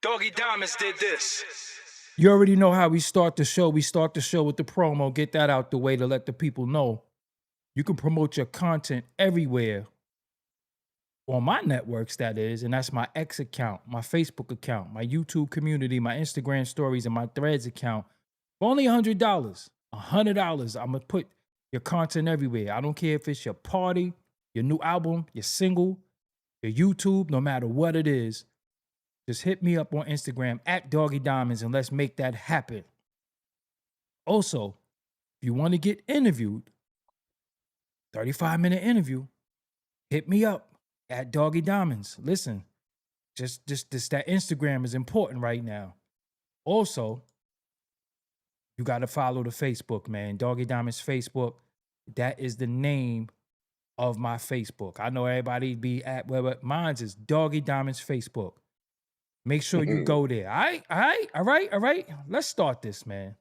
Doggie Diamonds did this. You already know how we start the show. We start the show with the promo. Get that out the way to let the people know. You can promote your content everywhere on my networks, that is, and that's my X account, my Facebook account, my YouTube community, my Instagram stories, and my Threads account. For only $100. $100. I'm going to put your content everywhere. I don't care if it's your party, your new album, your single, your YouTube, no matter what it is. Just hit me up on Instagram at Doggie Diamonds and let's make that happen. Also, if you want to get interviewed, 35-minute interview, hit me up at Doggie Diamonds. Listen, just that Instagram is important right now. Also, you got to follow the Facebook, man. Doggie Diamonds Facebook. That is the name of my Facebook. I know everybody be at but mine's is Doggie Diamonds Facebook. Make sure you go there. All right. Let's start this, man.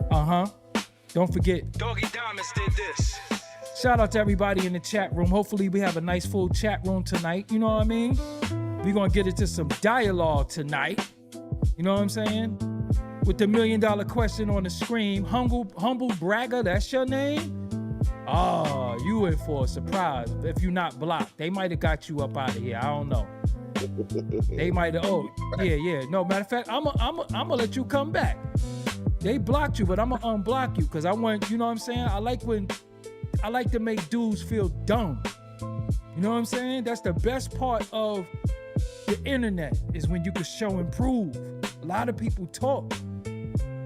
Don't forget. Doggie Diamonds did this. Shout out to everybody in the chat room. Hopefully we have a nice full chat room tonight. You know what I mean? We're going to get into some dialogue tonight. You know what I'm saying? With the $1 million question on the screen. Humble Bragger, that's your name? Oh, you in for a surprise. If you're not blocked, they might have got you up out of here. I don't know. They might have. Oh, yeah. No, matter of fact, I'm gonna let you come back. They blocked you, but I'm gonna unblock you because I want. You know what I'm saying? I like to make dudes feel dumb. You know what I'm saying? That's the best part of the internet is when you can show and prove. A lot of people talk,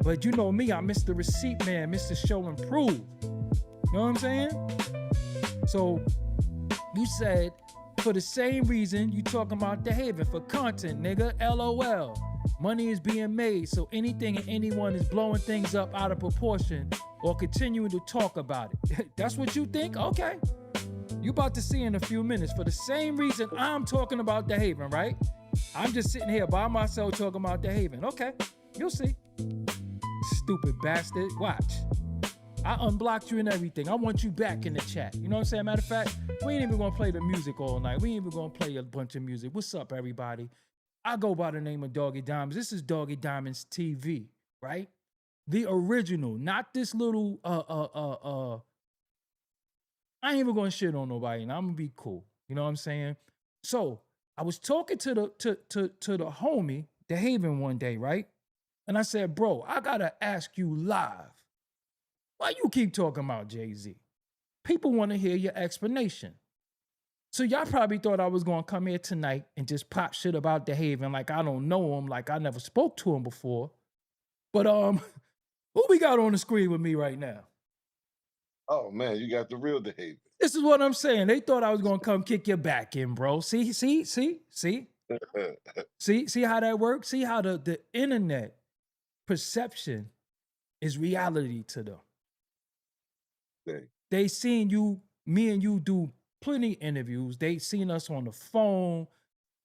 but you know me, I'm Mr. Receipt Man, Mr. Show and Prove. You know what I'm saying? So you said for the same reason you talking about DeHaven for content, nigga. LOL. Money is being made, so anything and anyone is blowing things up out of proportion or continuing to talk about it. That's what you think? Okay. You about to see in a few minutes. For the same reason I'm talking about DeHaven, right? I'm just sitting here by myself talking about DeHaven. Okay, you'll see. Stupid bastard. Watch. I unblocked you and everything. I want you back in the chat. You know what I'm saying? Matter of fact, we ain't even gonna play the music all night. We ain't even gonna play a bunch of music. What's up, everybody? I go by the name of Doggie Diamonds. This is Doggie Diamonds TV, right? The original, not this little I ain't even gonna shit on nobody, and I'm gonna be cool. You know what I'm saying? So I was talking to the homie, DeHaven, one day, right? And I said, bro, I gotta ask you live. Why you keep talking about Jay-Z? People want to hear your explanation. So y'all probably thought I was going to come here tonight and just pop shit about DeHaven like I don't know him, like I never spoke to him before. But who we got on the screen with me right now? Oh man, you got the real DeHaven. This is what I'm saying. They thought I was going to come kick your back in, bro. See? See how that works? See how the internet perception is reality to them. They seen you, me and you do plenty of interviews. They seen us on the phone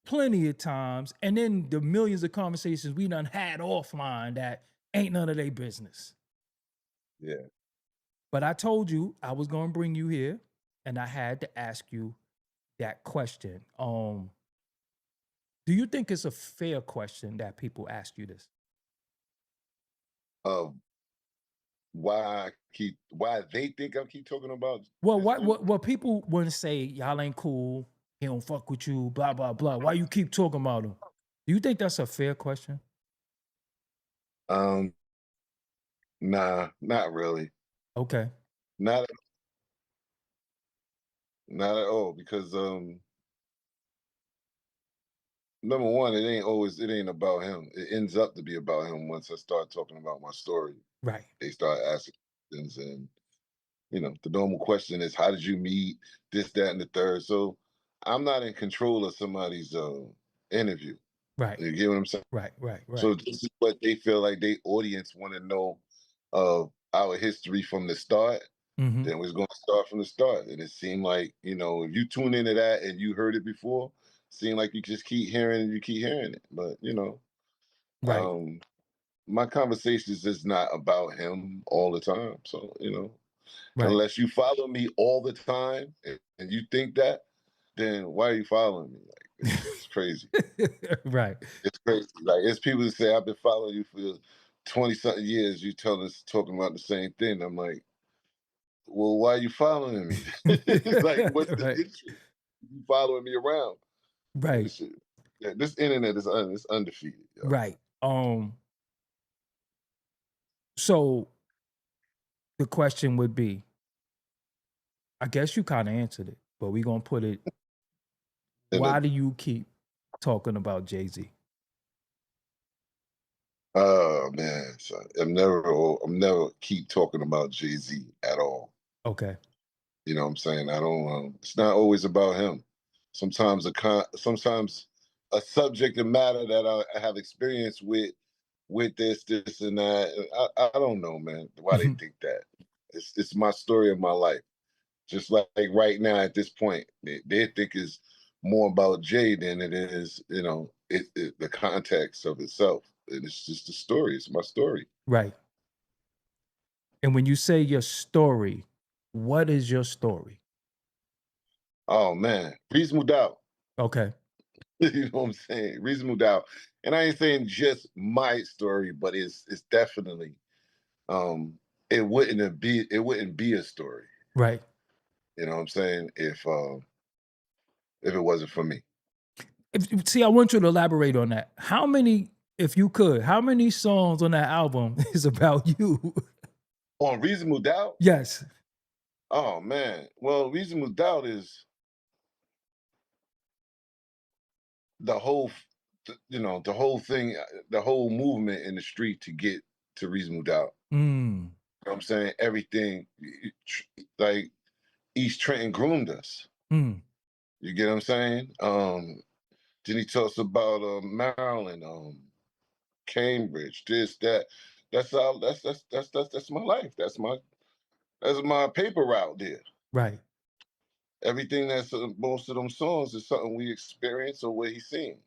plenty of times. And then the millions of conversations we done had offline that ain't none of their business. Yeah. But I told you I was going to bring you here and I had to ask you that question. Do you think it's a fair question that people ask you this? Why they think I keep talking about? Well, what people wouldn't say, y'all ain't cool, he don't fuck with you, blah, blah, blah. Why you keep talking about him? Do you think that's a fair question? Nah, not really. Okay. Not at all, because number one, it ain't about him. It ends up to be about him once I start talking about my story. Right. They start asking questions, and the normal question is, how did you meet? This, that, and the third. So I'm not in control of somebody's interview. Right. You get what I'm saying? Right. So this is what they feel like their audience want to know of our history from the start. Mm-hmm. Then we're going to start from the start. And it seemed like, if you tune into that and you heard it before, it seemed like you just keep hearing it. But, right. My conversations is not about him all the time. So, right. Unless you follow me all the time and you think that, then why are you following me? It's crazy. Right. It's crazy. Like it's people that say I've been following you for 20 something years. You telling us talking about the same thing. I'm like, well, why are you following me? It's like, what's the Right. interest? You following me around? Right. This shit. Yeah, this internet is it's undefeated. Yo. Right. So the question would be, I guess you kind of answered it, but we're gonna put it, And why do you keep talking about Jay-Z? oh man, so I'm never keep talking about Jay-Z at all. Okay. You know what I'm saying? I don't it's not always about him. Sometimes sometimes a subject and matter that I have experience with this and that. I don't know, man, why they Mhm. think that. It's my story of my life. Just like right now at this point, they think it's more about Jay than it is, the context of itself. And it's just a story. It's my story. Right. And when you say your story, what is your story? Oh man, reasonable doubt. Okay. You know what I'm saying? Reasonable doubt. And I ain't saying just my story, but it's definitely um it wouldn't be a story. Right. You know what I'm saying? If it wasn't for me. See, I want you to elaborate on that. How many, if you could, how many songs on that album is about you? On reasonable doubt? Yes. Oh man. Well, reasonable doubt is the whole the whole thing, the whole movement in the street to get to reasonable doubt. Mm. You know what I'm saying? Everything like East Trenton groomed us. Mm. You get what I'm saying? Then he talks about Maryland, Cambridge, this, that. That's all. That's my life. That's my paper route there. Right. Everything that's most of them songs is something we experience or what he's seen.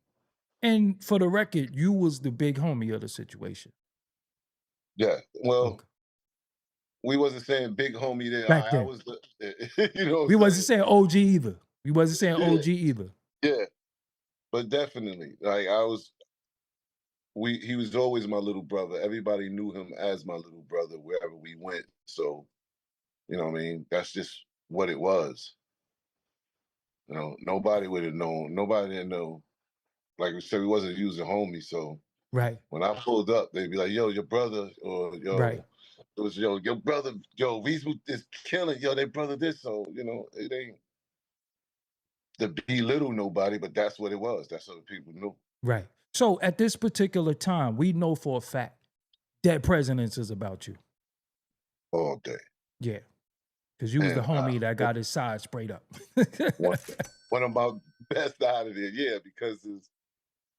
And for the record, you was the big homie of the situation. Yeah. Well, Okay. we wasn't saying big homie there. Back I then. was the, you know what We I'm wasn't saying? saying OG either. We wasn't saying Yeah, OG either. yeah. But definitely, like I was, he was always my little brother. Everybody knew him as my little brother wherever we went. So, you know what I mean? That's just what it was. Nobody would have known. Nobody didn't know. Like we said, we wasn't using homie. So Right. when I pulled up, they'd be like, "Yo, your brother," or Right. "Yo, it was your brother." Yo, Reese is killing. Yo, they brother this. So it ain't to belittle nobody, but that's what it was. That's what people knew Right. So at this particular time, we know for a fact Dead Presidents is about you. all day. Yeah. Because you was the And homie that got his side sprayed up. one of my best out of there, yeah, because it's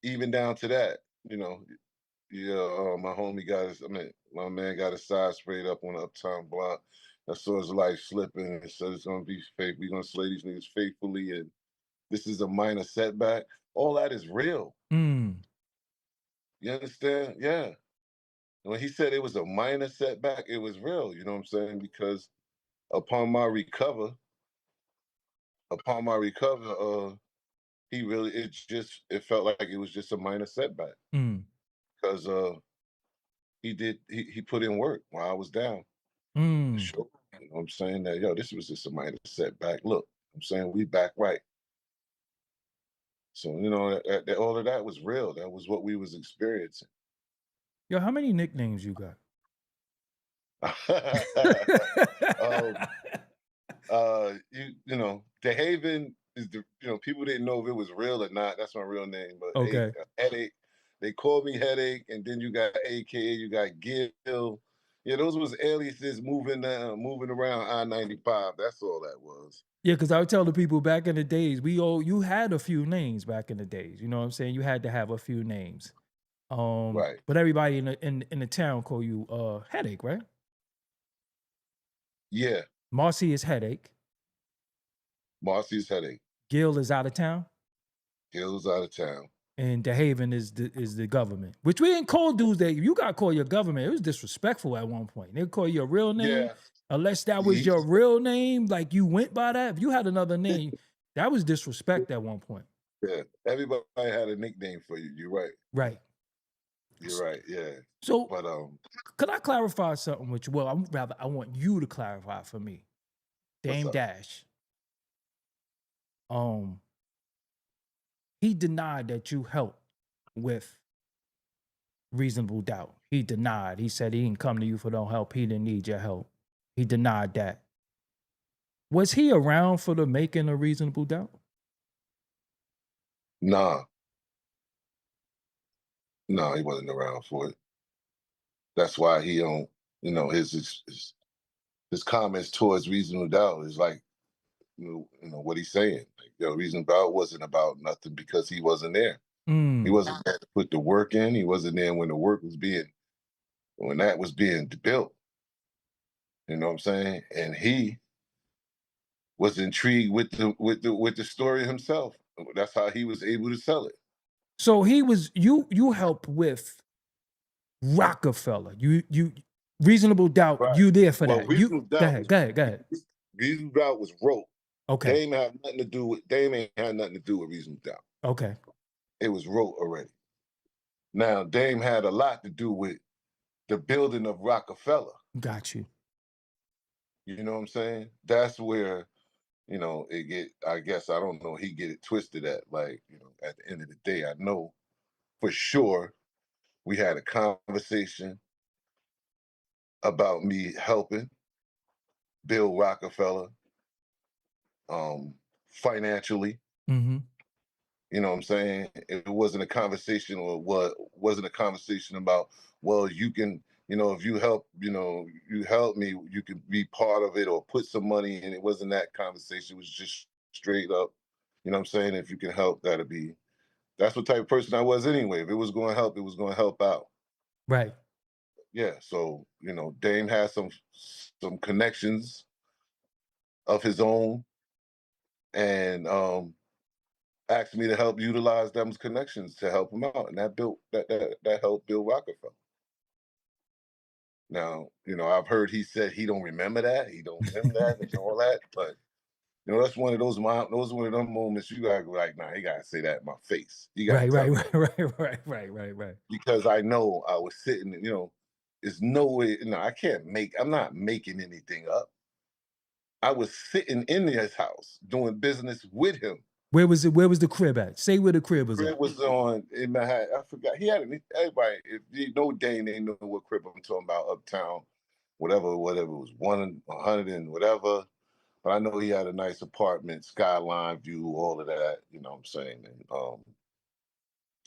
even down to that. Yeah, my homie got his. I mean, my man got his side sprayed up on Uptown Block. I saw his life slipping and said it's gonna be fake. We're gonna slay these niggas faithfully, and this is a minor setback. All that is real. Mm. You understand? Yeah. When he said it was a minor setback, it was real. You know what I'm saying? Because upon my recover, he really it felt like it was just a minor setback Mm. because he put in work while I was down. Mm. Sure. You know what I'm saying? That, yo, this was just a minor setback. Look, I'm saying we back right. So, all of that was real. That was what we was experiencing. Yo, how many nicknames you got? um, DeHaven is people didn't know if it was real or not. That's my real name, but Okay. Headache. They called me Headache, and then you got AKA, you got Gil. Yeah, those was aliases moving around I-95. That's all that was. Yeah, because I would tell the people back in the days, you had a few names back in the days. You know what I'm saying? You had to have a few names. Right. But everybody in the town call you Headache, right? Yeah. Marcy is Headache. Marcy's Headache. Gil is out of town. Gil's out of town. And DeHaven is the government, which we didn't call dudes that you got to call your government. It was disrespectful at one point. They'd call you a real name. Yeah. Unless that was your real name, like you went by that. If you had another name, that was disrespect at one point. Yeah, everybody had a nickname for you. You're right. Right. You're right. Yeah, So but could I clarify something with you? Well, I want you to clarify for me. what's Dame up? Dash. He denied that you helped with reasonable doubt. He denied. He said he didn't come to you for no help. He didn't need your help. He denied that. Was he around for the making of reasonable doubt? Nah, nah, he wasn't around for it. That's why he don't. You know, his comments towards reasonable doubt is like, you know what he's saying. Like, reasonable doubt wasn't about nothing because he wasn't there. He Mm. wasn't there to put the work in. He wasn't there when the work was when that was being built. You know what I'm saying? And he was intrigued with the story himself. That's how he was able to sell it. So he was you helped with Roc-A-Fella. You reasonable doubt. Right. You there for Well, that? You reasonable go doubt ahead. Go ahead. Go ahead. reasonable doubt was rope. Okay. Dame ain't had nothing to do with reasonable doubt. Okay. It was rope already. Now Dame had a lot to do with the building of Roc-A-Fella. Got you. You know what I'm saying? That's where, I guess I don't know, he get it twisted at, like, at the end of the day, I know for sure we had a conversation about me helping build Roc-A-Fella financially. Mm-hmm. You know what I'm saying? It wasn't a conversation, or wasn't a conversation about, well, you can, if you help, you help me, you can be part of it or put some money in. It wasn't that conversation. It was just straight up, you know what I'm saying? If you can help, that's what type of person I was anyway. If it was going to help, it was going to help out. Right. Yeah. So, Dame has some connections of his own, and asked me to help utilize them's connections to help him out, and that helped build Roc-A-Fella. Now, I've heard he said he don't remember that, he don't remember that, and all that, but that's one of those one of them moments you gotta go like, nah, he gotta say that in my face. You gotta Right. tell Right. me, Right. because I know I was sitting. There's no way. No, I'm not making anything up. I was sitting in his house doing business with him. Where was it? Where was the crib at? Say where the crib was Crib at. was on in Manhattan. I forgot. He had everybody. If you know Dane, they know what crib I'm talking about. Uptown, whatever it was 100 and whatever. But I know he had a nice apartment, skyline view, all of that. You know what I'm saying? And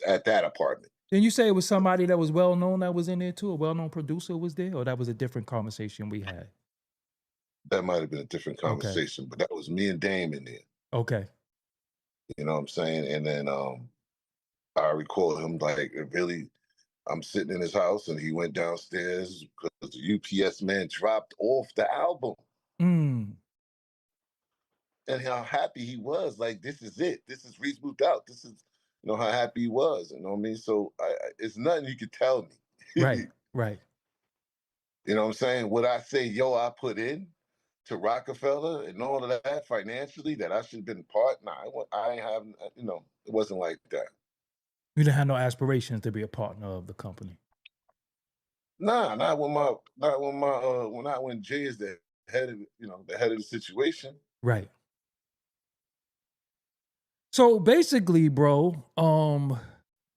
at that apartment, Then you say it was somebody that was well known that was in there too? A well known producer was there, or that was a different conversation we had? that might have been a different Okay. conversation, but that was me and Dame in there. Okay. You know what I'm saying? And then I recall him like, really. I'm sitting in his house, and he went downstairs because the UPS man dropped off the album. Mm. And how happy he was. Like, this is it. This is reasonable doubt. This is, how happy he was. You know what I mean? So it's nothing you could tell me. Right. Right. You know what I'm saying? Would I say, yo, I put in to Roc-A-Fella and all of that financially that I should have been part? Nah, I ain't have, it wasn't like that. You didn't have no aspirations to be a partner of the company. Nah, not when Jay is the head of, the head of the situation. Right. So basically, bro,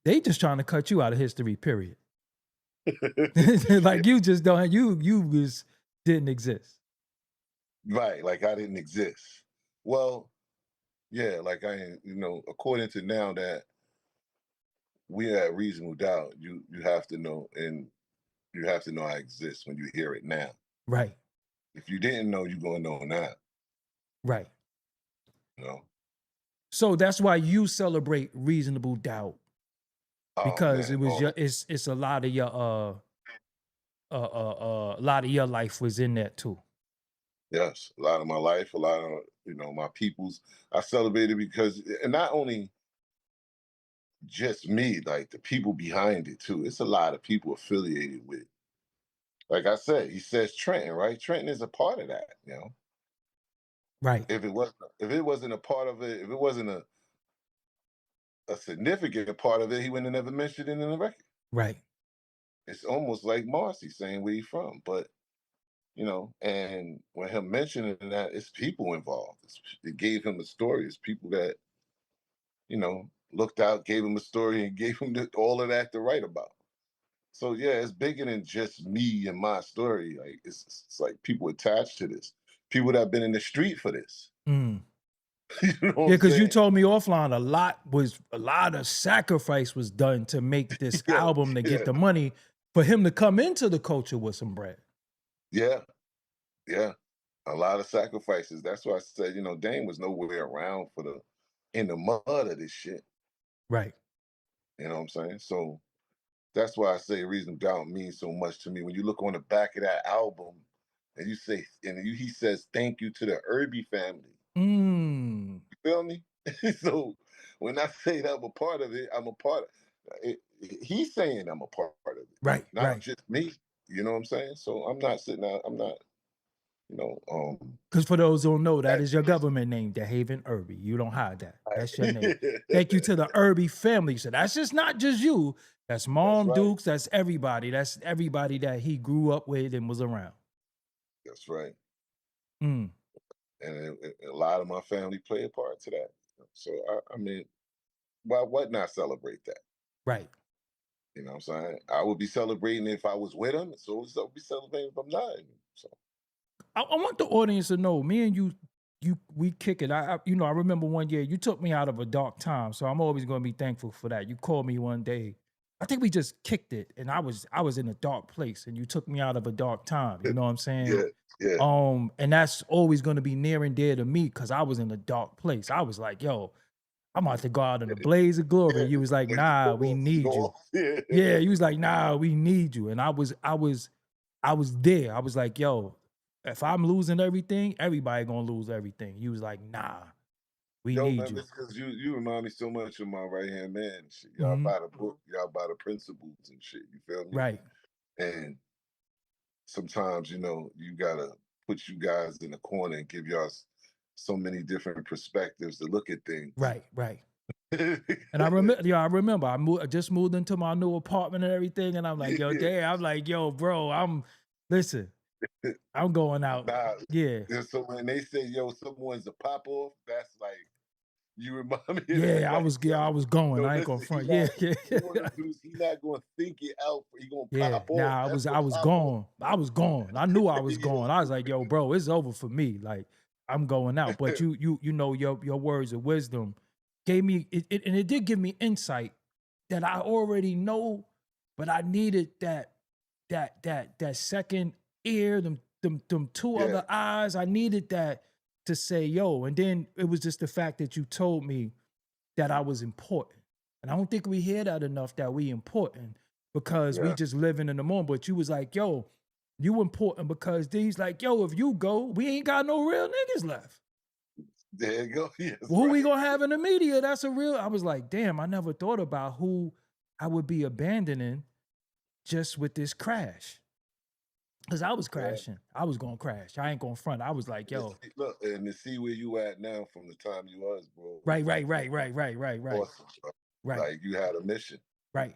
they just trying to cut you out of history, period. Like you just don't you just didn't exist. Right, like I didn't exist. Well, yeah, like according to now that we at reasonable doubt, you have to know, and you have to know I exist when you hear it now. Right. If you didn't know, you're gonna know now. Right. You know? So that's why you celebrate reasonable doubt, Oh because man, it was it's a lot of your a lot of your life was in that too. yes, a lot of my life, a lot of my people's. I celebrated because, and not only just me, like the people behind it too. It's a lot of people affiliated with. Like I said, he says Trenton, right? Trenton is a part of that. Right. If it wasn't a part of it, if it wasn't a significant part of it he wouldn't have never mentioned it in the record. Right. It's almost like Marcy saying where he from, but and when him mentioning that, it's people involved. It gave him a story. It's people that looked out, gave him a story, and gave him all of that to write about. So yeah, it's bigger than just me and my story. Like it's like people attached to this, people that have been in the street for this. Mm. You know what Yeah, I'm because you saying? told me offline a lot of sacrifice was done to make this Yeah, album to yeah, get the money for him to come into the culture with some bread. yeah, yeah. A lot of sacrifices. That's why I said, Dame was nowhere around in the mud of this shit. Right. You know what I'm saying? So that's why I say Reasonable Doubt means so much to me. When you look on the back of that album and he says thank you to the Irby family. Mm. You feel me? So when I say that I'm a part of it, I'm a part of it. He's saying I'm a part of it, Right, not right. just me. You know what I'm saying? So I'm not sitting out, I'm not, you know, um Because for those who don't know, that that is your government name, DeHaven Irby. You don't hide that. That's your name. right. Thank you to the Irby family. So that's just not just you. That's That's Mom right. Dukes. That's everybody. That's everybody that he grew up with and was around. That's right. Mm. And a lot of my family play a part to that. So I mean, why not celebrate that? Right. You know what I'm saying? I would be celebrating if I was with him, so I'll be celebrating if I'm not. So I want the audience to know, me and we kick it. I remember one year you took me out of a dark time, so I'm always going to be thankful for that. You called me one day. I think we just kicked it, and I was in a dark place, and you took me out of a dark time. You know what I'm saying? yeah, yeah. And that's always going to be near and dear to me because I was in a dark place. I was like, yo, I'm about to go out in a blaze of glory. Yeah. You was like, When you nah, go we off, need you. Yeah. Yeah, he was like, nah, we need you. And I was there. I was like, yo, if I'm losing everything, everybody gonna lose everything. He was like, nah, we Yo, need man, you. it's because you remind me so much of my right hand man and shit. Y'all Mhm. buy the book, y'all buy the principles and shit. You feel me? Right, And sometimes, you gotta put you guys in the corner and give y'all so many different perspectives to look at things. right, right. And I remember I just moved into my new apartment and everything, and I'm like, yo, Yeah. damn, I'm like, yo, bro, listen, I'm going out. Nah, Yeah. and so when they say, yo, someone's a pop off, that's like, you remind me of that. Yeah, I Like, was yeah, I was going. yo, I ain't gonna listen, front. Yeah, yeah. he not gonna think it out. He gonna Yeah, pop off. nah, That's I what was pop off. gone. I was gone. I knew I was Yeah. gone. I was like, yo, bro, it's over for me. Like, I'm going out. But your words of wisdom gave me and it did give me insight that I already know, but I needed that second ear, them two Yeah, other eyes. I needed that to say, yo. And then it was just the fact that you told me that I was important. And I don't think we hear that enough, that we important because we yeah. just living in the moment. But you was like, yo, you important because these like, yo, if you go, we ain't got no real niggas left. There you go. Yes, Well, who we right. gonna have in the media? That's a real. I was like, damn, I never thought about who I would be abandoning just with this crash. Cause I was Yeah. crashing. I was gonna crash. I ain't gonna front. I was like, yo, Look, and to see where you at now from the time you was, bro, right, right, right, right, right, right, right, awesome, bro. right, Like you had a mission. right.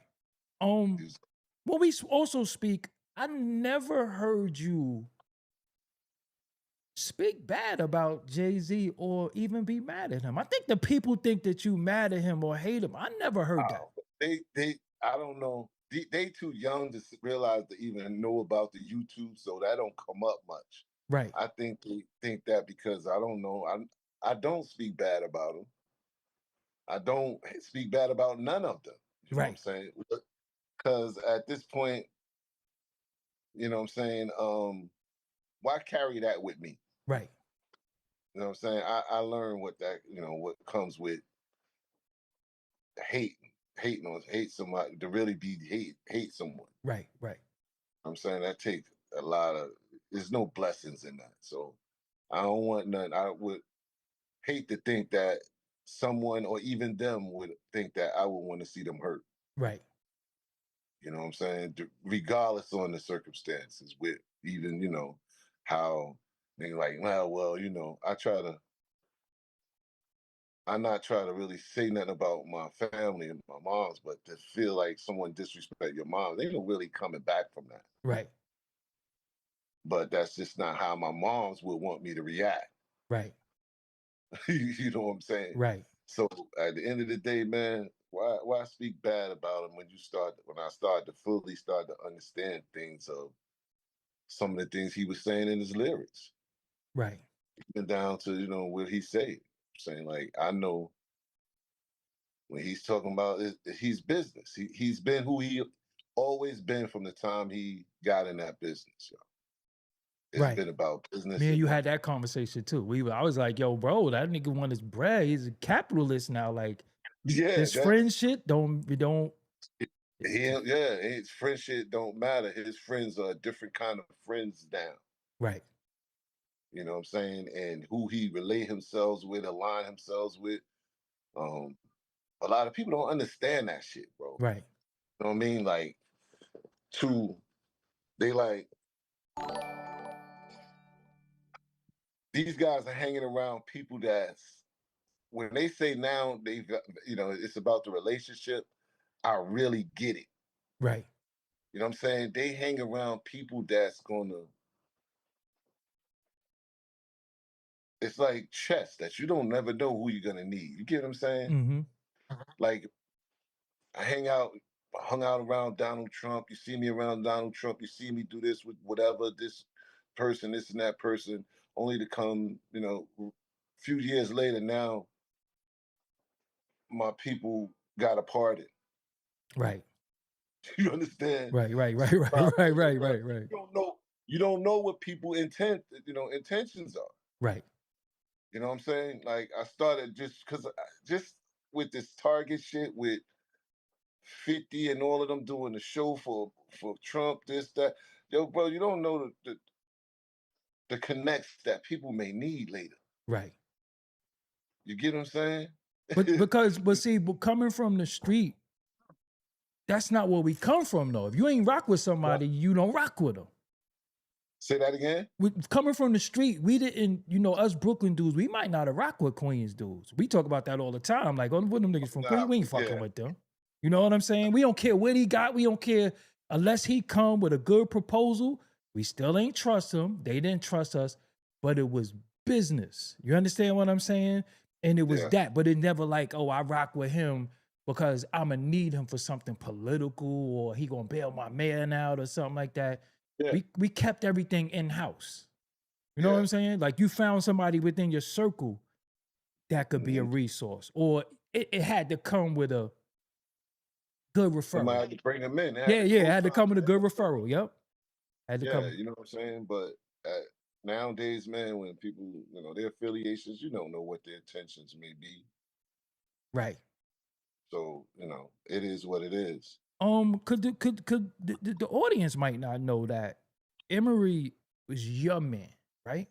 You was- Well, we also speak. I never heard you speak bad about Jay-Z or even be mad at him. I think the people think that you mad at him or hate him. I never heard that. I don't know. They too young to realize to even know about the YouTube, so that don't come up much. Right, I think they think that because I don't know. I don't speak bad about them. I don't speak bad about none of them. You know what I'm right, saying? Because at this point, you know what I'm saying, why carry that with me? right, You know what I'm saying? I learned what comes with hate, hate somebody to really be hate someone. right, right, I'm saying that takes a lot of there's no blessings in that. So I don't want none. I would hate to think that someone or even them would think that I would want to see them hurt. right. You know what I'm saying? Regardless on the circumstances, with even, how they like, well, I try to I'm not trying to really say nothing about my family and my mom's, but to feel like someone disrespect your mom, they don't really coming back from that. Right. But that's just not how my mom's would want me to react. Right. You know what I'm saying? Right. So at the end of the day, man, why speak bad about him when I started to fully start to understand things of some of the things he was saying in his lyrics, Right. even down to what he said. Saying like, I know when he's talking about he's business. He's been who he always been from the time he got in that business. Yo. It's Right. been about business. Me and and you money. had that conversation too. I was like, yo, bro, that nigga want his bread. He's a capitalist now. Like, Yeah, this friend shit we don't. His friendship don't matter. His friends are a different kind of friends now. Right. You know what I'm saying? And who he relate himself with, align himself with. A lot of people don't understand that shit, bro. Right. You know what I mean? Like, they like, these guys are hanging around people that's, when they say now they've got, it's about the relationship, I really get it. Right. You know what I'm saying? They hang around people that's gonna, it's like chess that you don't never know who you're gonna need. You get what I'm saying? Mm-hmm. Like, I hung out around Donald Trump. You see me around Donald Trump. You see me do this with whatever, this person, this and that person, only to come, a few years later, now my people got a pardon. Right. You understand? Right. Right. Right. So, Right. Right. Right. Right. You don't know what people intentions are. Right. You know what I'm saying? Like, I started just with this Target shit with 50 and all of them doing the show for Trump, this, that. Yo, bro, you don't know the connects that people may need later. Right. You get what I'm saying? But coming from the street, that's not where we come from, though. If you ain't rock with somebody, you don't rock with them. Say that again? Coming from the street, we didn't, us Brooklyn dudes, we might not have rock with Queens dudes. We talk about that all the time. Like, oh, what them niggas from Queens, we ain't fucking with them. You know what I'm saying? We don't care what he got. We don't care unless he come with a good proposal. We still ain't trust him. They didn't trust us, but it was business. You understand what I'm saying? And it was that, but it never like, oh, I rock with him because I'm gonna need him for something political or he gonna bail my man out or something like that. Yeah. We kept everything in-house. You know what I'm saying? Like, you found somebody within your circle that could be a resource, or it had to come with a good referral. Somebody had to bring them in. It had to come with a good referral. Yep. Had to come. You know what I'm saying? But nowadays, man, when people, their affiliations, you don't know what their intentions may be. Right. So, it is what it is. Could the audience might not know that Emery was your man, right?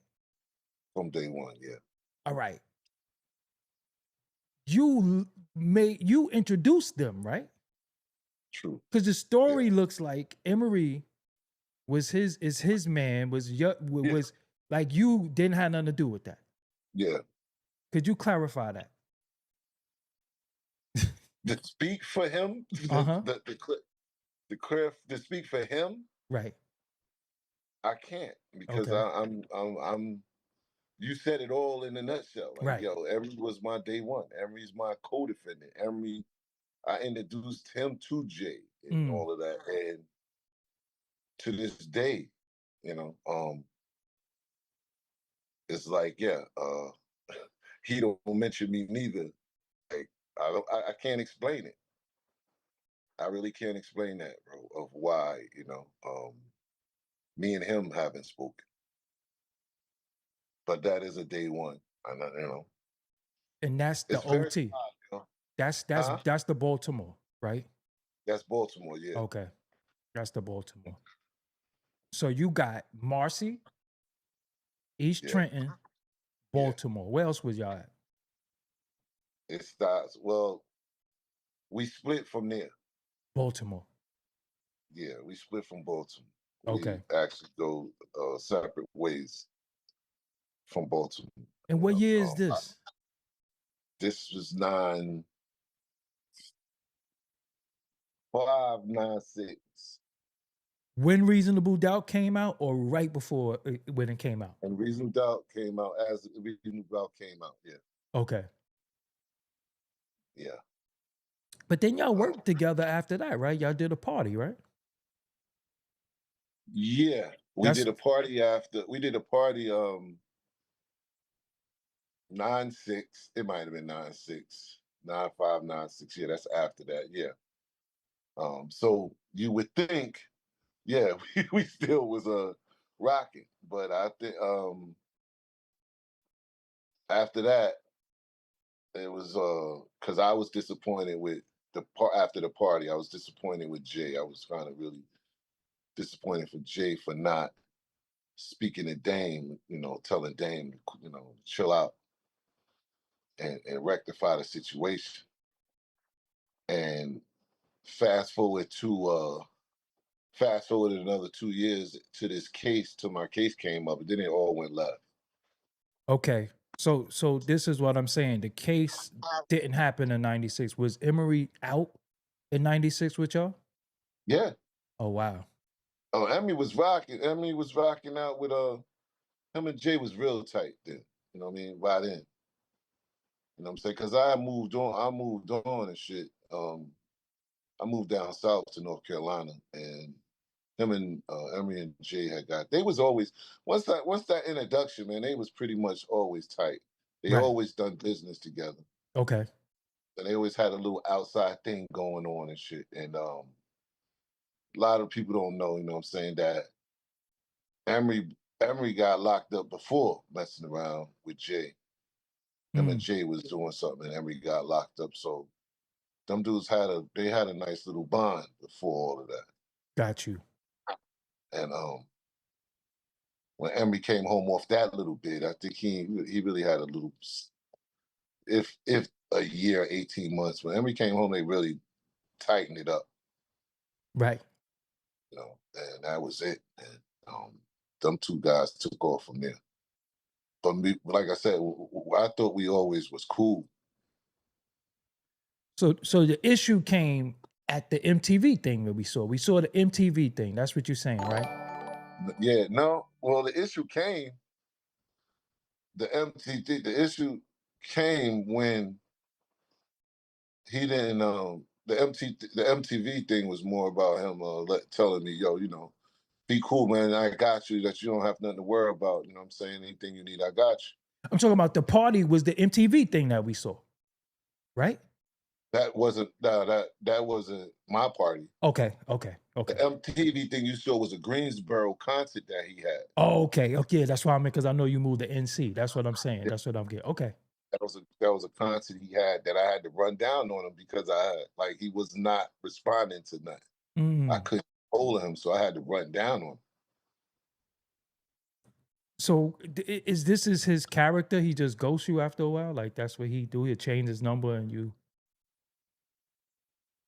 From day one, yeah. All right. You introduced them, right? True. Because the story looks like Emery was his man, was like, you didn't have nothing to do with that. Yeah. Could you clarify that? To speak for him, to speak for him, right? I can't, because I'm. You said it all in a nutshell. Like, right. Yo, Emery was my day one. Emery's my co-defendant. Emery, I introduced him to Jay and all of that, and to this day, it's like, he don't mention me neither. Like, I can't explain it. I really can't explain that, bro, of why, me and him haven't spoken. But that is a day one. And that's the OT. That's the Baltimore, right? That's Baltimore, yeah. Okay. That's the Baltimore. So you got Marcy, East Trenton, Baltimore. Where else was y'all at? It starts, well, we split from there. Baltimore. Yeah, we split from Baltimore. Okay. We actually go separate ways from Baltimore. And what year is this? This was 9/5/96. When Reasonable Doubt came out, or right before when it came out? And Reasonable Doubt came out as Reasonable Doubt came out. Yeah, Okay. yeah. But then y'all worked together after that, right? Y'all did a party, right? Yeah, we That's did a party after. We did a party 9/6. It might have been 9/6, 9/5/96. Yeah, that's after that. Yeah. So you would think, yeah, we still was rocking, but I think after that it was because I was disappointed with after the party. I was disappointed with Jay. I was kind of really disappointed for Jay for not speaking to Dame, telling Dame, chill out and rectify the situation. And fast forward another 2 years to this case, till my case came up, and then it all went left. okay. So this is what I'm saying. The case didn't happen in 96. Was Emery out in 96 with y'all? Yeah. Oh wow. Oh, Emmy was rocking. Emmy was rocking out with him and Jay was real tight then. You know what I mean? By then. You know what I'm saying? Because I moved on and shit. I moved down south to North Carolina, and him and Emery and Jay they was always, once that introduction, man, they was pretty much always tight. They Right. always done business together. Okay. And they always had a little outside thing going on and shit. And a lot of people don't know, you know what I'm saying, that Emery got locked up before messing around with Jay. Him and Jay was doing something, and Emery got locked up. So them dudes had a nice little bond before all of that. Got you. And when Emery came home off that little bit, I think he really had a little, if a year, 18 months. When Emery came home, they really tightened it up, Right. and that was it. And them two guys took off from there. But me, like I said, I thought we always was cool. So the issue came at the MTV thing that we saw. We saw the MTV thing. That's what you're saying, right? Yeah, no. Well, the issue came. The issue came when he didn't. The MTV thing was more about him telling me, yo, be cool, man. I got you. That you don't have nothing to worry about. You know what I'm saying? Anything you need, I got you. I'm talking about the party was the MTV thing that we saw, right? That wasn't my party. Okay. The MTV thing you saw was a Greensboro concert that he had. Oh, okay. Okay, that's why I mean, because I know you moved to NC. That's what I'm saying. That's what I'm getting. Okay. That was a concert he had that I had to run down on him because he was not responding to nothing. I couldn't hold him, so I had to run down on him. So is this his character? He just ghosts you after a while? Like that's what he do? He'll change his number and you.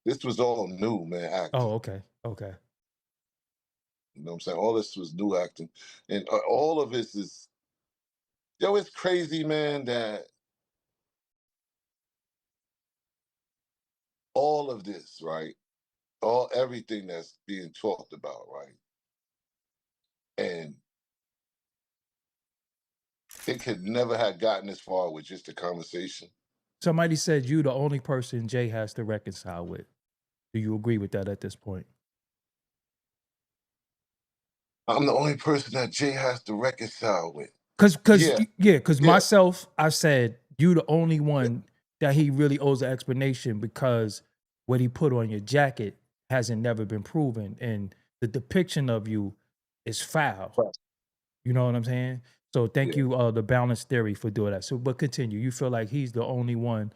This was all new, man, acting. Oh, okay. Okay. You know what I'm saying? All this was new acting. And all of this is, it's crazy, man, that all of this, right? Everything that's being talked about, right? And it could never have gotten this far with just a conversation. Somebody said you the only person Jay has to reconcile with. Do you agree with that at this point? I'm the only person that Jay has to reconcile with. Because myself, I said you the only one that he really owes an explanation because what he put on your jacket hasn't never been proven, and the depiction of you is foul. Right. You know what I'm saying? So thank you, the balance theory, for doing that. So, but continue. You feel like he's the only one.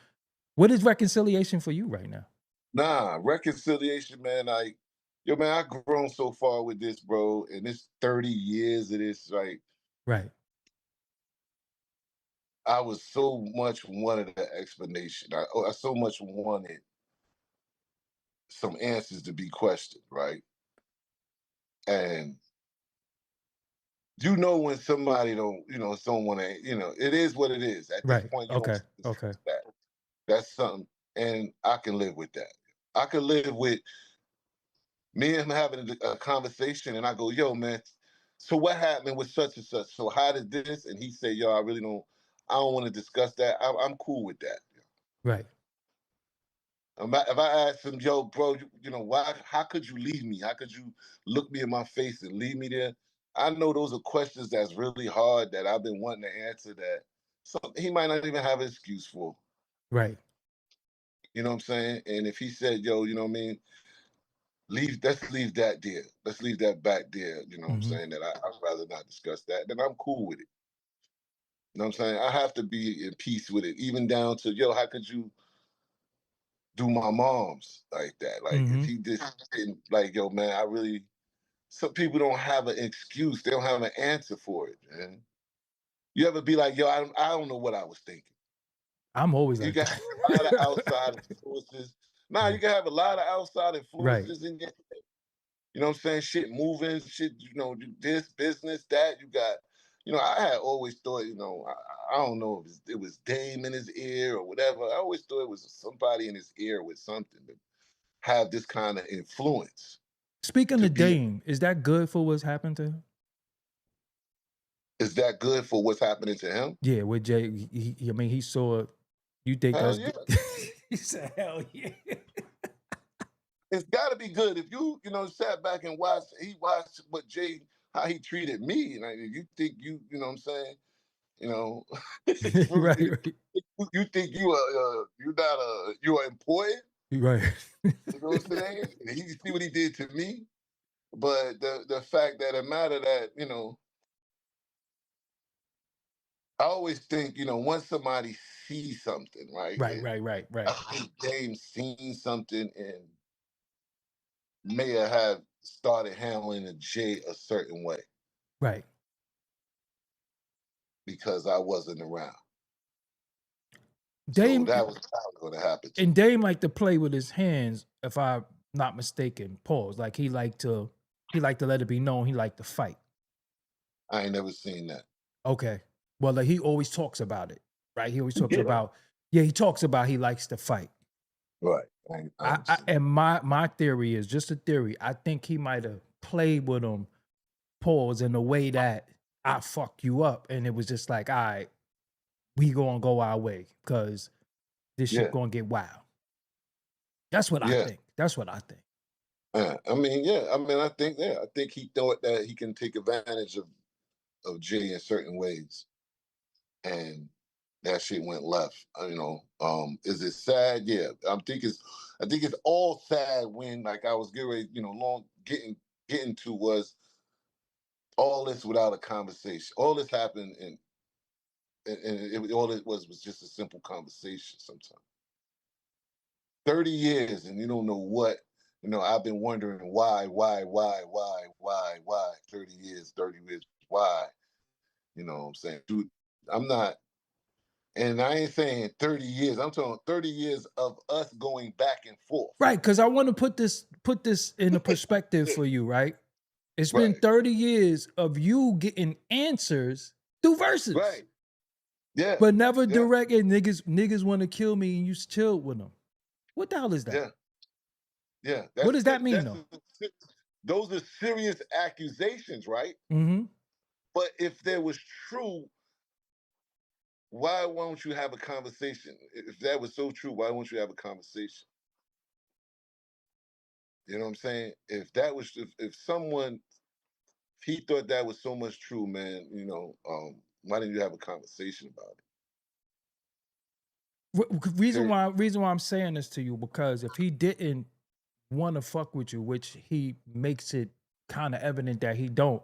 What is reconciliation for you right now? Nah, reconciliation, man. Man, I've grown so far with this, bro, and it's 30 years of this. Right. I was so much wanted an explanation. I so much wanted some answers to be questioned, right? And when somebody don't want to, it is what it is. At this point, you don't Okay. that. That's something, and I can live with that. I can live with me and him having a conversation, and I go, "Yo, man, so what happened with such and such? So how did this?" And he said, "Yo, I don't want to discuss that. I'm cool with that." Right. If I ask him, "Yo, bro, you know why? How could you leave me? How could you look me in my face and leave me there?" I know those are questions that's really hard that I've been wanting to answer. That he might not even have an excuse for. Right. You know what I'm saying? And if he said, "Yo, you know what I mean? Let's leave that there. Let's leave that back there." You know what I'm Mm-hmm. saying? That I'd rather not discuss that. Then I'm cool with it. You know what I'm saying? I have to be in peace with it, even down to, "Yo, how could you do my mom's like that?" Like if Mm-hmm. he just didn't, like, "Yo, man, I really." Some people don't have an excuse. They don't have an answer for it, man. You ever be like, "Yo, I don't know what I was thinking." I'm always You like got a lot of that. outside influences. Nah, Yeah. you can have a lot of outside Right. influences in your, you know what I'm saying? Shit moving, shit, this business, that you got. I had always thought, I don't know if it was Dame in his ear or whatever. I always thought it was somebody in his ear with something to have this kind of influence Speaking to of be. Dame, is that good for what's happened to him? Is that good for what's happening to him? Yeah, with Jay, I mean, he saw. You think Hell that's yeah. good? He said, "Hell yeah." It's got to be good if sat back and he watched what Jay, how he treated me. And you think you know what I'm saying? You know, Right, right, you think you are important. right. You know what I'm saying? And he see what he did to me. But the fact that it matter that I always think once somebody sees something, right? Right, right, right, I right, think James seen something and may have started handling the Jay a certain way right. because I wasn't around. So Dame that was probably going to happen to and me. Dame liked to play with his hands, if I'm not mistaken. Pause. Like he liked to let it be known he liked to fight. I ain't never seen that. Okay. Well, like he always talks about it, right? He always talks Yeah. about, yeah, he talks about he likes to fight. Right. I ain't seen And my theory is just a theory. I think he might have played with him, pause, in a way that I fuck you up. And it was just like, all right, we gonna go our way because this shit Yeah. gonna get wild. That's what I Yeah. think. That's what I think. I mean, yeah. I think, I think he thought that he can take advantage of Jay in certain ways, and that shit went left. Is it sad? Yeah. I think it's all sad when, like, I was getting ready, getting to was all this without a conversation. All this happened, and all it was just a simple conversation. Sometimes 30 years, and you don't know what. I've been wondering why. 30 years, why? You know what I'm saying? Dude, I'm not, and I ain't saying 30 years. I'm talking 30 years of us going back and forth. Right, because I want to put this in a perspective for you, right? It's been Right. 30 years of you getting answers through verses. Right. Yeah. But never Yeah. direct and niggas want to kill me and you chilled with them. What the hell is that? Yeah. Yeah. What does that mean though? Those are serious accusations, right? Mm-hmm. But if there was true, why won't you have a conversation? If that was so true, why won't you have a conversation? You know what I'm saying? If someone, if he thought that was so much true, man, why didn't you have a conversation about it? Reason why I'm saying this to you, because if he didn't want to fuck with you, which he makes it kind of evident that he don't,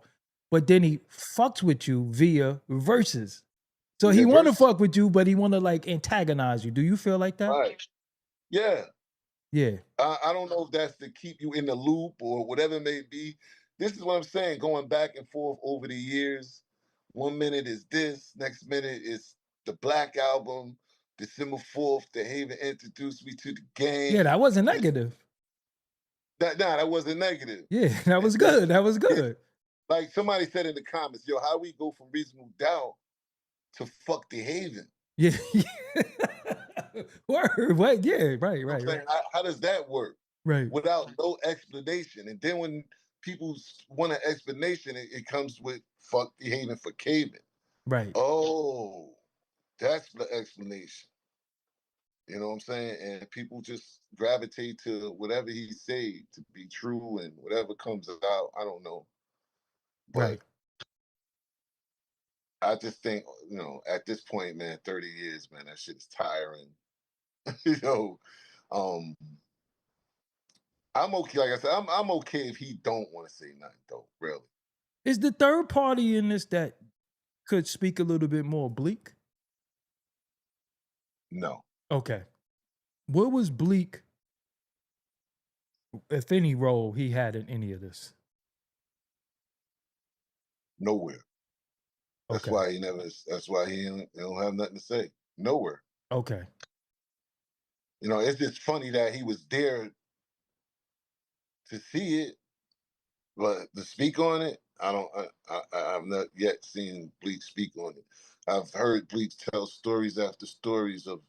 but then he fucks with you via verses. So he want to fuck with you, but he want to like antagonize you. Do you feel like that? Right. Yeah. Yeah. I don't know if that's to keep you in the loop or whatever it may be. This is what I'm saying, going back and forth over the years. 1 minute is this, next minute is the Black Album. December 4th, DeHaven introduced me to the game. Yeah, that wasn't negative. That wasn't negative. Yeah, that was good. That was good. Like somebody said in the comments, yo, how we go from Reasonable Doubt to fuck DeHaven? Yeah. Word, what? Yeah, right, You know what right, I'm right. saying? How does that work Right. without no explanation? And then when people want an explanation, it comes with fuck DeHaven for caving. Right. Oh, that's the explanation. You know what I'm saying? And people just gravitate to whatever he say to be true, and whatever comes out, I don't know. But Right. I just think, at this point, man, 30 years, man, that shit is tiring. you know, um, I'm okay. Like I said, I'm okay if he don't want to say nothing, though. Really, Is the third party in this that could speak a little bit more bleak? no, Okay. What was bleak, if any role he had in any of this? nowhere. That's Okay. why he never. That's why he don't have nothing to say. Nowhere. Okay. It's just funny that he was there to see it, but to speak on it, I don't. I've not yet seen Bleak speak on it. I've heard Bleak tell stories after stories of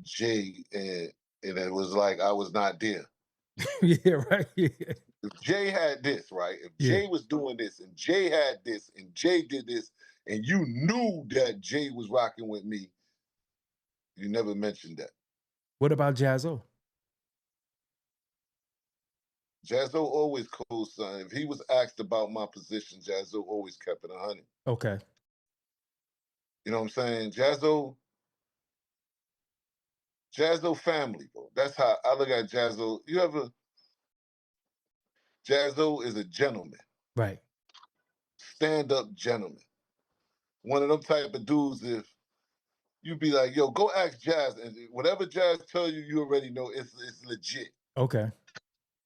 Jay, and it was like I was not there. Yeah, right. Yeah. If Jay had this, right? If Yeah. Jay was doing this, and Jay had this, and Jay did this, and you knew that Jay was rocking with me, you never mentioned that. What about Jazzo? Jazzo always co-signed. If he was asked about my position, Jazzo always kept it 100. Okay. You know what I'm saying? Jazzo family, bro. That's how I look at Jazzo. Jazzo is a gentleman, Right. stand-up gentleman. One of them type of dudes, if you be like, yo, go ask Jazz, and whatever Jazz tell you, you already know it's legit. Okay.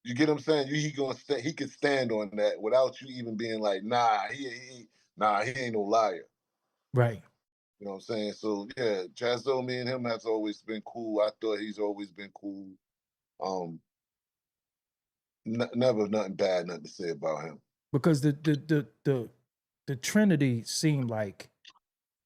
You get what I'm saying? He can stand on that without you even being like, nah, he ain't no liar. Right. You know what I'm saying? So yeah, Jazzo, me and him has always been cool. I thought he's always been cool. Never nothing bad, nothing to say about him. Because the Trinity seemed like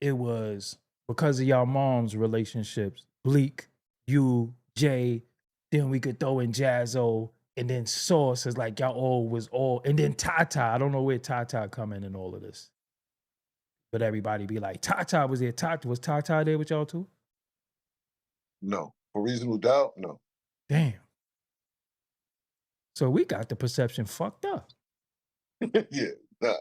it was because of y'all mom's relationships. Bleak, you, Jay, then we could throw in Jazzo, and then Sauce is like y'all all was all, and then Tata. I don't know where Tata come in all of this. But everybody be like, Tata was there. Was Tata there with y'all too? No, for reasonable doubt, no. Damn. So we got the perception fucked up. yeah, nah.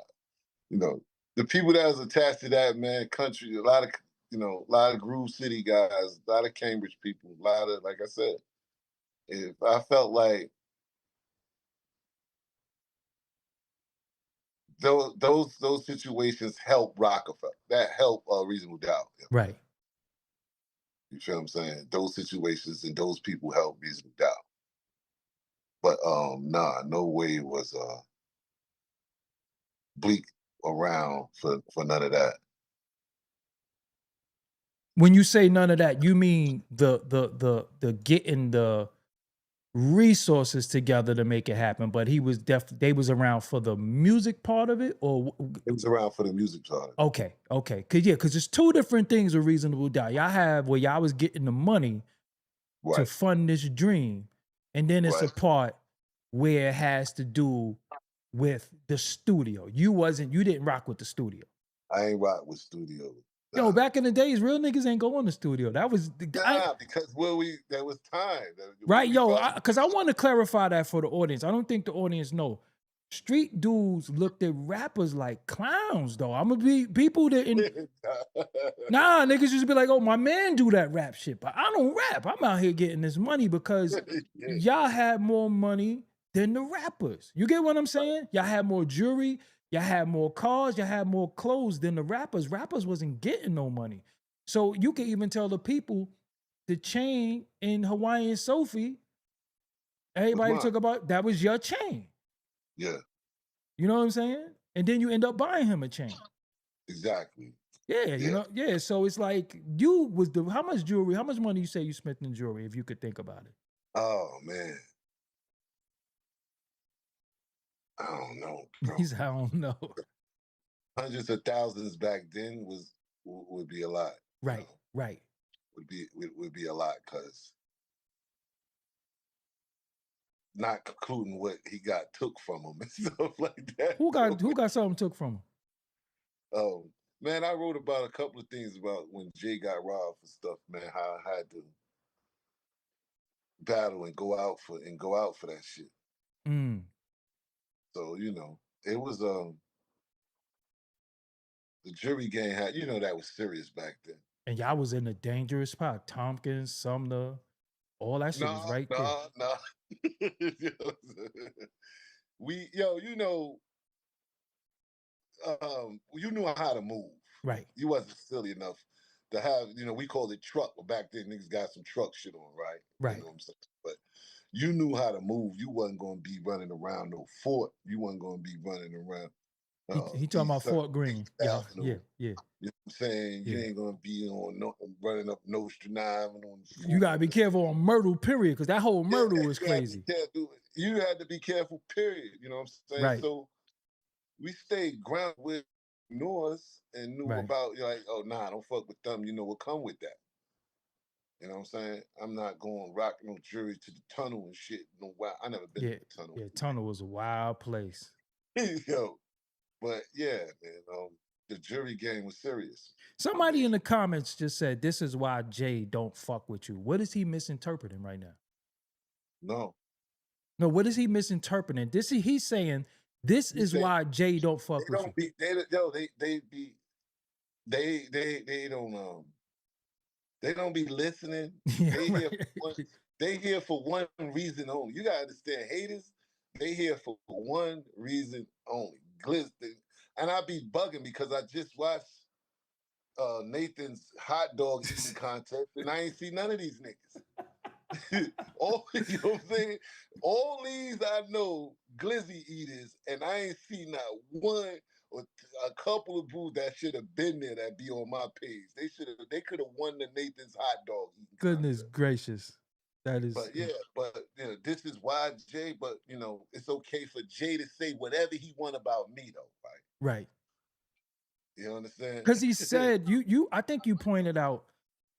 The people that was attached to that, man, country, a lot of Groove City guys, a lot of Cambridge people, a lot of, like I said, if I felt like those situations help Roc-A-Fella, that help Reasonable Doubt. Right. You feel what I'm saying? Those situations and those people help Reasonable Doubt. But nah, no way was Bleak around for none of that. When you say none of that, you mean the getting the resources together to make it happen, but they was around for the music part of it, or It was around for the music part. okay, because it's two different things with Reasonable Doubt. Y'all have where y'all was getting the money to Right. fund this dream, and then it's a Right. part where it has to do with the studio. You didn't rock with the studio. I ain't rock with studio. Yo, back in the days, real niggas ain't go in the studio. That was because there was time. right, yo, because I want to clarify that for the audience. I don't think the audience know. Street dudes looked at rappers like clowns, though. I'm gonna be people that nah, niggas used to be like, oh, my man do that rap shit, but I don't rap. I'm out here getting this money because y'all had more money than the rappers. You get what I'm saying? Y'all had more jewelry, y'all had more cars, y'all had more clothes than the rappers. Rappers wasn't getting no money. So you can even tell the people the chain in Hawaiian Sophie, everybody talk about that was your chain. Yeah. You know what I'm saying? And then you end up buying him a chain. Exactly. Yeah. So it's like how much jewelry, how much money you say you spent in jewelry, if you could think about it? Oh man. I don't know. Bro. I don't know. Hundreds of thousands back then would be a lot. Right. would be a lot, because not concluding what he got took from him and stuff like that. Who got something took from him? Oh man, I wrote about a couple of things about when Jay got robbed for stuff, man. How I had to battle and go out for that shit. Mm. So it was the jury game had that was serious back then. And y'all was in a dangerous spot. Tompkins, Sumner, all that shit was right there. Nah. We you knew how to move. Right. You wasn't silly enough to have, we called it truck, but back then niggas got some truck shit on, right? Right. You know what I'm saying? But you knew how to move. You wasn't going to be running around no fort. You wasn't going to be running around. He talking about Fort Greene. Yeah. You know what I'm saying? You ain't going to be running up Nostrand Ave. You got to be careful on Myrtle, period, because that whole Myrtle is crazy. You had to be careful, period. You know what I'm saying? Right. So we stayed grounded with North and knew about, oh, nah, don't fuck with them. You know what come with that. You know what I'm saying? I'm not going rock no jury to the tunnel and shit. No, I never been to the tunnel. Yeah, tunnel was a wild place. But yeah, man, the jury game was serious. Somebody in the comments just said, this is why Jay don't fuck with you. What is he misinterpreting right now? No, what is he misinterpreting? He's saying, this is why Jay don't fuck with you. They don't be listening. They here for one reason only. You gotta understand, haters, they here for one reason only. And I be bugging because I just watched Nathan's hot dog eating contest, and I ain't see none of these niggas. You know what I'm saying? All these I know glizzy eaters, and I ain't seen not one or a couple of booths that should have been there that be on my page. They could have won the Nathan's hot dog eating Goodness contest. Gracious. That is. But this is why Jay. But it's okay for Jay to say whatever he want about me, though, right? Right. You understand? Because he said I think you pointed out,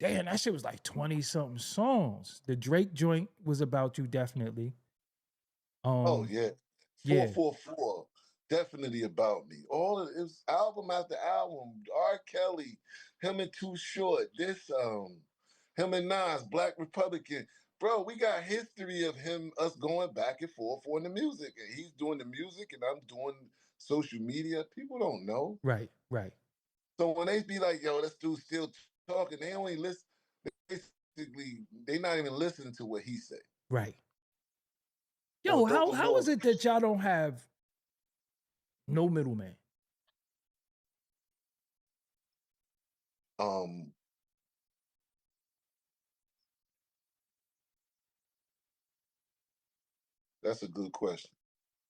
damn, that shit was like 20-something songs. The Drake joint was about you, definitely. Oh yeah, 444, definitely about me. It was album after album. R. Kelly, him and Too Short. This him and Nas, Black Republican. Bro, we got history of us going back and forth on the music, and he's doing the music, and I'm doing social media. People don't know. Right. So when they be like, yo, this dude's still talking, they only listen. Basically, they not even listening to what he said. Right. Yo, how is it that y'all don't have no middleman? That's a good question,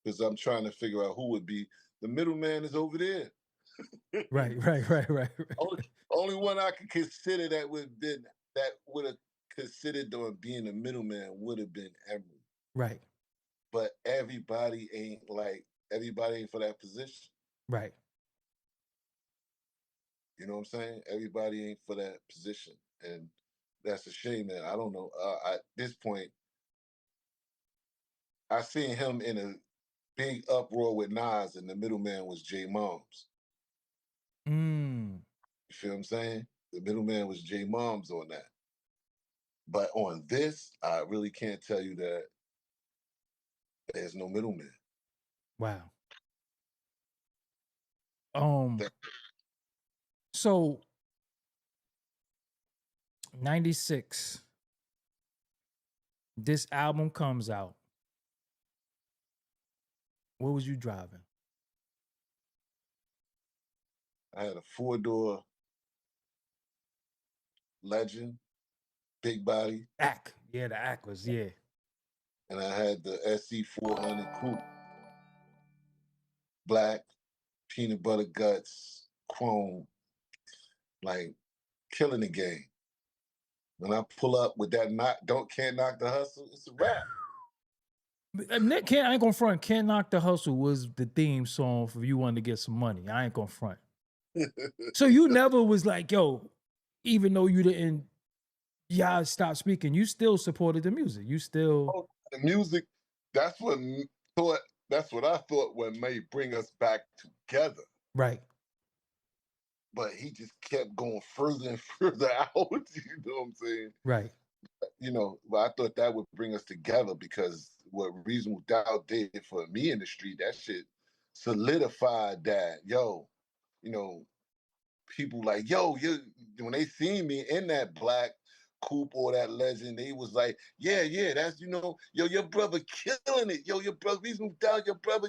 because I'm trying to figure out who would be the middleman. Is over there. Right. Only one I could consider that would have considered doing being the middleman would have been Emery. Right. But everybody ain't for that position. Right. You know what I'm saying? Everybody ain't for that position, and that's a shame. That I don't know. At this point, I seen him in a big uproar with Nas, and the middleman was J Moms. You feel what I'm saying? The middleman was J Moms on that. But on this, I really can't tell you that there's no middleman. Wow. So 96, this album comes out. What was you driving? I had a 4-door Legend, big body. Ack. Yeah, the Ack was, yeah. And I had the SC400 coupe. Black, peanut butter guts, chrome, like killing the game. When I pull up with that can't knock the hustle, it's a wrap. I ain't gonna front. Can't Knock the Hustle was the theme song for you wanting to get some money. I ain't gonna front. So you never was like, yo, even though you didn't y'all stopped speaking, you still supported the music. You still Oh, the music, that's what thought. That's what I thought what may bring us back together. right, But he just kept going further and further out. You know what I'm saying? right, You know, but I thought that would bring us together because what Reasonable Doubt did for me in the street, that shit solidified that, yo, you know, people like, yo, you when they seen me in that black coupe or that legend, they was like, yeah, yeah, that's, you know, yo, your brother killing it. Yo, your brother, Reasonable Doubt, your brother.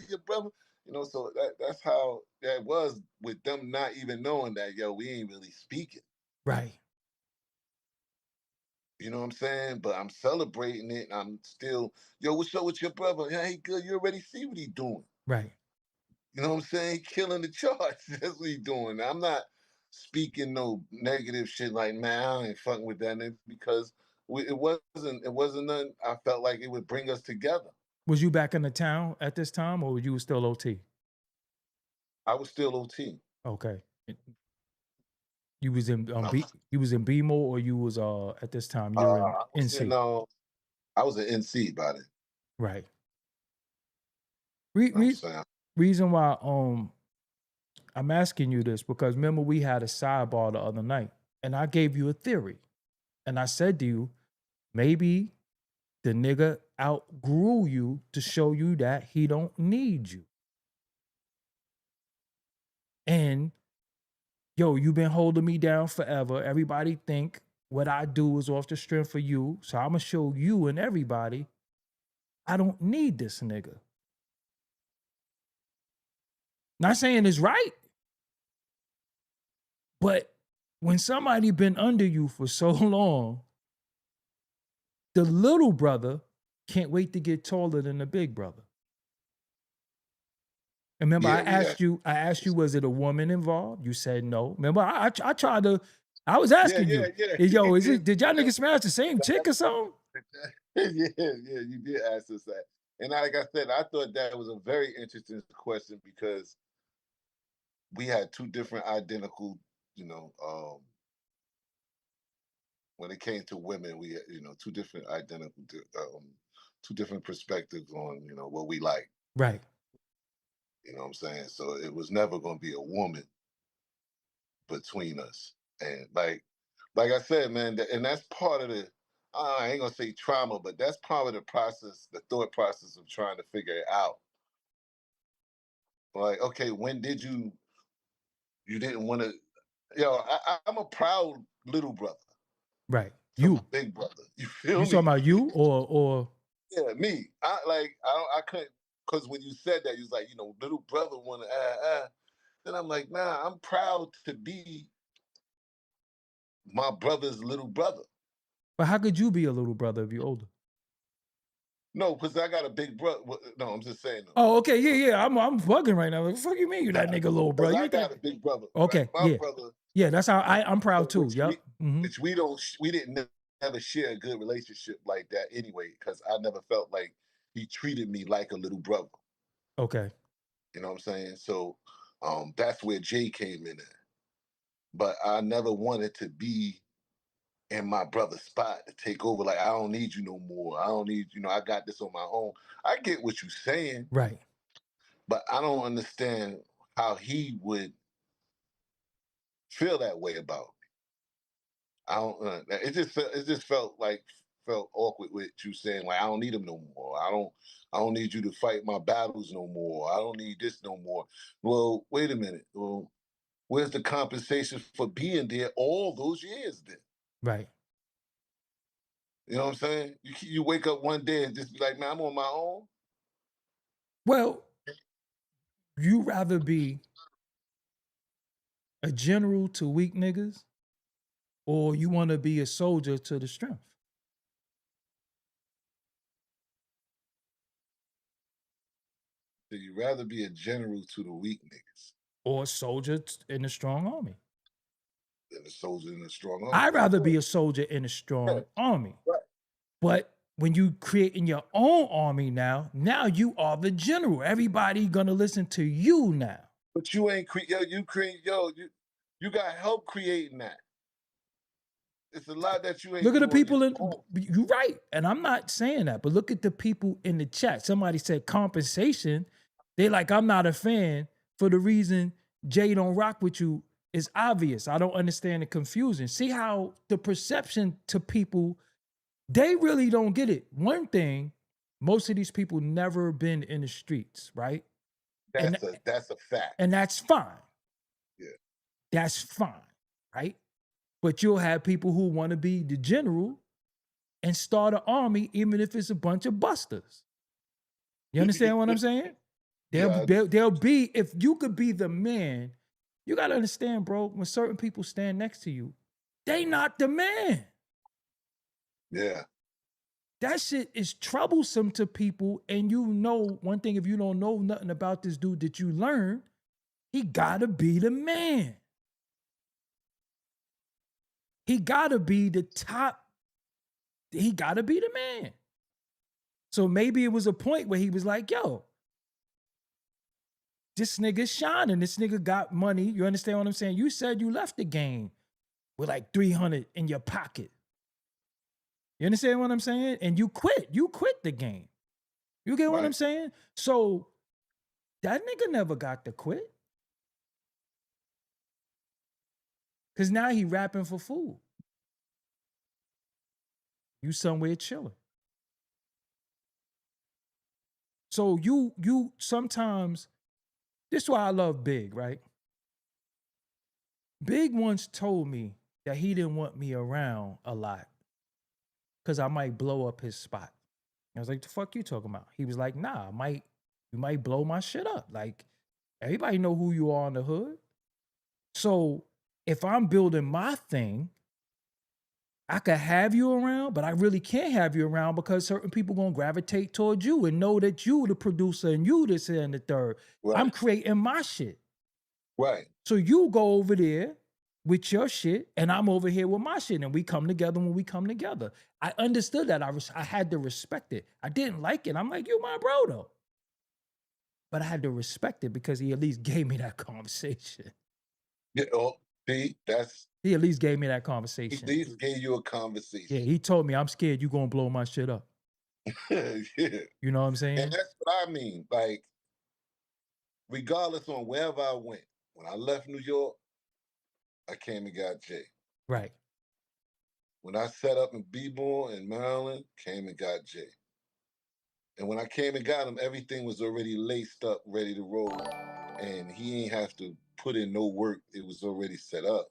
You know, so that's how that was with them not even knowing that, yo, we ain't really speaking. right, You know what I'm saying? But I'm celebrating it. And I'm still, yo, what's up with your brother? Yeah, he good. You already see what he doing. right. You know what I'm saying? He killing the charts. That's what he doing. I'm not speaking no negative shit like, man, I ain't fucking with that nigga because it wasn't nothing. I felt like it would bring us together. Was you back in the town at this time, or you was still OT? I was still OT. Okay. You was in I you was in BMO, or you was at this time you were in I was NC. I was an NC by then. Right. You know what I'm saying? Reason why I'm asking you this because remember we had a sidebar the other night and I gave you a theory. And I said to you, maybe the nigga outgrew you to show you that he don't need you. And yo, you've been holding me down forever. Everybody think what I do is off the strength of you. So I'm gonna show you and everybody I don't need this nigga. Not saying it's right, but when somebody been under you for so long, the little brother can't wait to get taller than the big brother. And remember, Yeah, I asked you, was it a woman involved? You said no. Remember, I tried to, I was asking you, yo, did y'all niggas smash the same chick or something? yeah, you did ask us that. And like I said, I thought that was a very interesting question because we had two different identical, you know, when it came to women, we had, you know, two different identical, two different perspectives on, you know, what we like. Right. You know what I'm saying? So it was never going to be a woman between us. And like I said, man, and that's part of the, I ain't gonna say trauma, but that's part of the process, the thought process of trying to figure it out. Like, okay, when did you didn't want to, yo, I'm a proud little brother Right. to my You big brother. You feel talking me? about you or Yeah, me. I couldn't, because when you said that, you was like, you know, little brother want to, then I'm like, nah, I'm proud to be my brother's little brother. but how could you be a little brother if you're older? No, because I got a big brother. No, I'm just saying. Oh, okay, yeah. I'm bugging right now. What the fuck you mean you that nigga little brother? I got a big brother. Okay, like my brother. Yeah, that's how I'm proud too. Yep. Which we didn't never share a good relationship like that anyway, because I never felt like he treated me like a little brother. Okay. You know what I'm saying? So that's where Jay came in at. But I never wanted to be in my brother's spot to take over. Like, I don't need you no more. I don't need, you know, I got this on my own. I get what you're saying. Right. But I don't understand how he would feel that way about me. I don't. It just felt awkward with you saying like I don't need him no more. I don't need you to fight my battles no more. I don't need this no more. Well, wait a minute. Well, where's the compensation for being there all those years then? Right. You know what I'm saying? You wake up one day and just be like, man, I'm on my own. Well, you rather be a general to weak niggas, or you want to be a soldier to the strength? So you rather be a general to the weak niggas or a soldier in a strong army? than a soldier in a strong army. I'd rather be a soldier in a strong army. Right. But when you creating your own army now you are the general. Everybody gonna listen to you now. But you ain't you got help creating that. it's a lot that you ain't Look at the doing people your in, own. you're right. And I'm not saying that, but look at the people in the chat. Somebody said compensation. They like, I'm not a fan for the reason Jay don't rock with you is obvious. I don't understand the confusion. See how the perception to people, they really don't get it. One thing, most of these people never been in the streets, right? That's a fact. And that's fine. Yeah. That's fine, right? But you'll have people who want to be the general and start an army, even if it's a bunch of busters. You understand what I'm saying? They'll be, if you could be the man, you got to understand, bro, when certain people stand next to you, they not the man. Yeah. That shit is troublesome to people. And you know, one thing, if you don't know nothing about this dude that you learn, he got to be the man. He got to be the top. He got to be the man. So maybe it was a point where he was like, yo, this nigga's shining. This nigga got money. You understand what I'm saying? You said you left the game with like 300 in your pocket. You understand what I'm saying? And you quit. You quit the game. You get what I'm saying? So that nigga never got to quit. Because now he rapping for food. You somewhere chilling. So you sometimes, this is why I love Big, right? Big once told me that he didn't want me around a lot because I might blow up his spot. I was like, the fuck you talking about? He was like, nah, you might blow my shit up. Like, everybody know who you are in the hood. So if I'm building my thing, I could have you around, but I really can't have you around because certain people gonna gravitate towards you and know that you the producer and you this and the third. Right. I'm creating my shit. Right. So you go over there with your shit and I'm over here with my shit and we come together when we come together. I understood that. I had to respect it. I didn't like it. I'm like, you my bro though. But I had to respect it because he at least gave me that conversation. Yeah, he at least gave me that conversation. He at least gave you a conversation. Yeah, he told me, I'm scared you gonna blow my shit up. Yeah. You know what I'm saying? And that's what I mean. Like, regardless on wherever I went, when I left New York, I came and got Jay. Right. When I set up in B-Boy in Maryland, came and got Jay. And when I came and got him, everything was already laced up, ready to roll. And he ain't have to put in no work. It was already set up.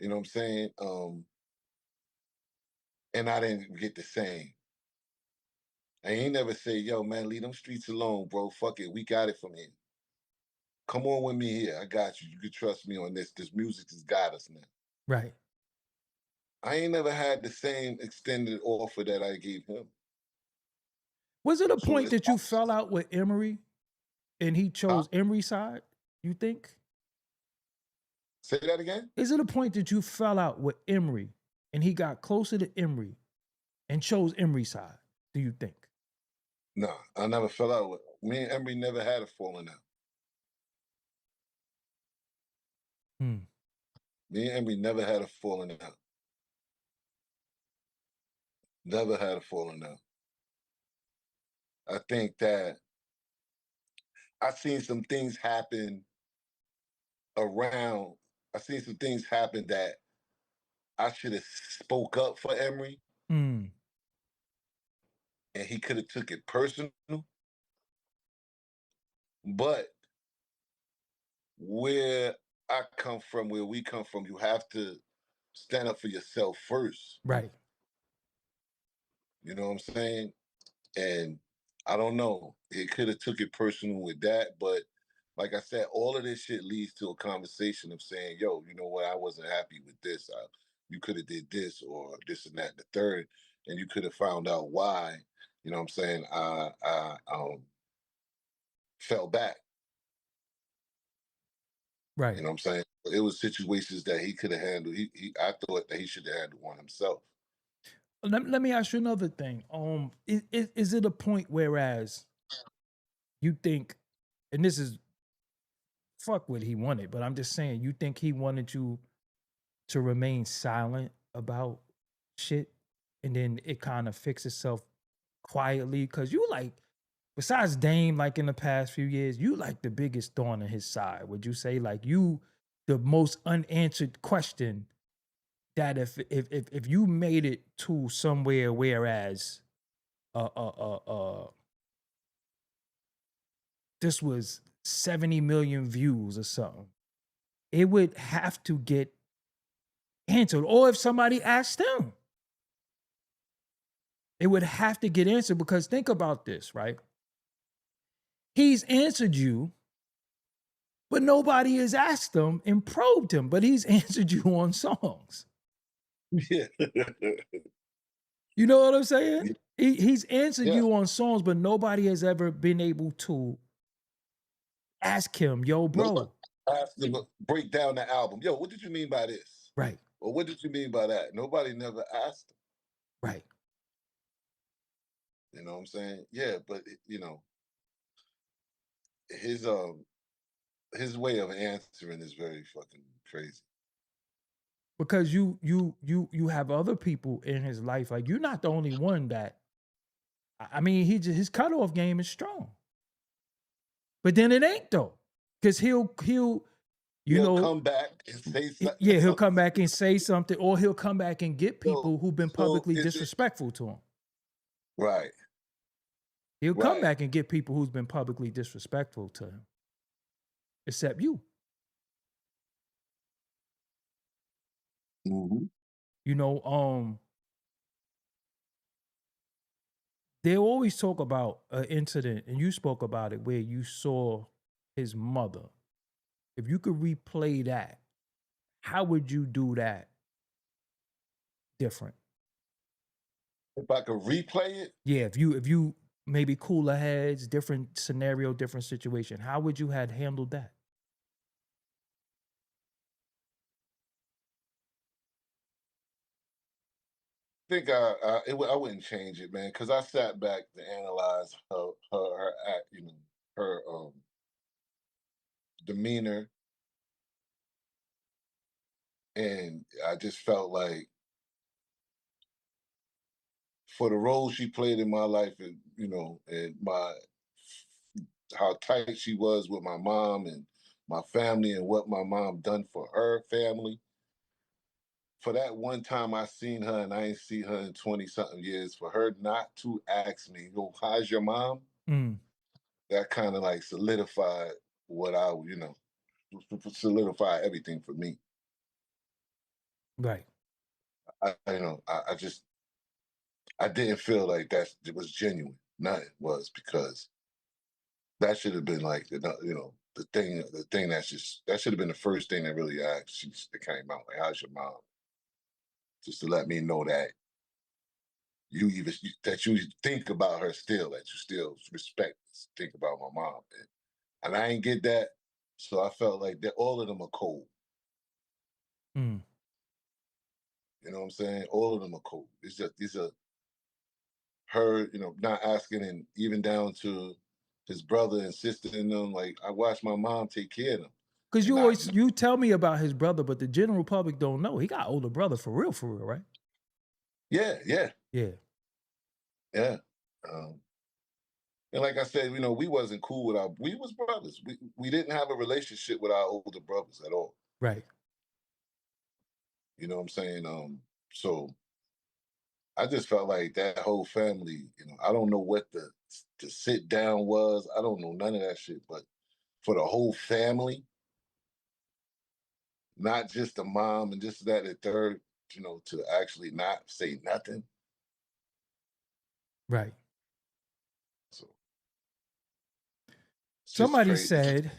You know what I'm saying? And I didn't get the same. I ain't never say, yo, man, leave them streets alone, bro. Fuck it. We got it from here. Come on with me here. I got you. You can trust me on this. This music has got us now. Right. I ain't never had the same extended offer that I gave him. Was it a point that you fell out with Emery and he chose Emery's side, you think? Say that again? Is it a point that you fell out with Emery and he got closer to Emery and chose Emery's side, do you think? No, I never fell out with me and Emery never had a falling out. Me and Emery never had a falling out. Never had a falling out. I think that I've seen some things happen around. I've seen some things happen that I should have spoke up for Emery. And he could have took it personal. But where I come from, where we come from, you have to stand up for yourself first. Right. You know what I'm saying? And I don't know. It could have took it personal with that, but like I said, all of this shit leads to a conversation of saying, yo, you know what? I wasn't happy with this. You could have did this or this and that and the third, and you could have found out why. You know what I'm saying? I fell back. Right. You know what I'm saying? It was situations that he could have handled. I thought that he should have handled one himself. Let me ask you another thing. Is it a point whereas you think, and this is fuck what he wanted, but I'm just saying, you think he wanted you to remain silent about shit, and then it kind of fixes itself quietly? Because you like, besides Dame, like in the past few years, you like the biggest thorn in his side. Would you say like you the most unanswered question that if you made it to somewhere, whereas this was 70 million views or something, it would have to get answered. Or if somebody asked him, it would have to get answered. Because think about this, right? He's answered you, but nobody has asked him and probed him, but he's answered you on songs. Yeah. You know what I'm saying? He's answered Yeah. you on songs, but nobody has ever been able to ask him, yo, bro. Ask him to break down the album. Yo, what did you mean by this? Right. Or what did you mean by that? Nobody never asked him. Right. You know what I'm saying? Yeah, but you know, his way of answering is very fucking crazy. Because you have other people in his life. Like, you're not the only one that, I mean, his cutoff game is strong. But then it ain't though. Because he'll come back and say something. Yeah, he'll come back and say something, or he'll come back and get people who've been publicly disrespectful to him. Right. He'll come back and get people who's been publicly disrespectful to him. Except you. Mm-hmm. You know, they always talk about an incident, and you spoke about it, where you saw his mother. If you could replay that, how would you do that different? If I could replay it? Yeah, if you maybe cooler heads, different scenario, different situation, how would you have handled that? I think I wouldn't change it, man, because I sat back to analyze her act, you know, her demeanor, and I just felt like for the role she played in my life, and you know, and how tight she was with my mom and my family, and what my mom done for her family. For that one time I seen her and I ain't see her in 20 something years, for her not to ask me, yo, how's your mom? That kind of like solidified what solidify everything for me. Right. I didn't feel like it was genuine. Nothing was, because that should have been like, you know, the thing that should have been the first thing that really actually came out. Like, how's your mom? Just to let me know that you think about her still, that you still respect, think about my mom. And I ain't get that. So I felt like that all of them are cold. You know what I'm saying? All of them are cold. It's just these are her, you know, not asking, and even down to his brother and sister and them. Like, I watched my mom take care of them. Because you tell me about his brother, but the general public don't know. He got older brother for real, right? Yeah. Yeah. And like I said, you know, we wasn't cool we was brothers. We didn't have a relationship with our older brothers at all. Right. You know what I'm saying? So I just felt like that whole family, you know, I don't know what the sit down was. I don't know none of that shit. But for the whole family, not just the mom and just that, the third, you know, to actually not say nothing. Right. So somebody said,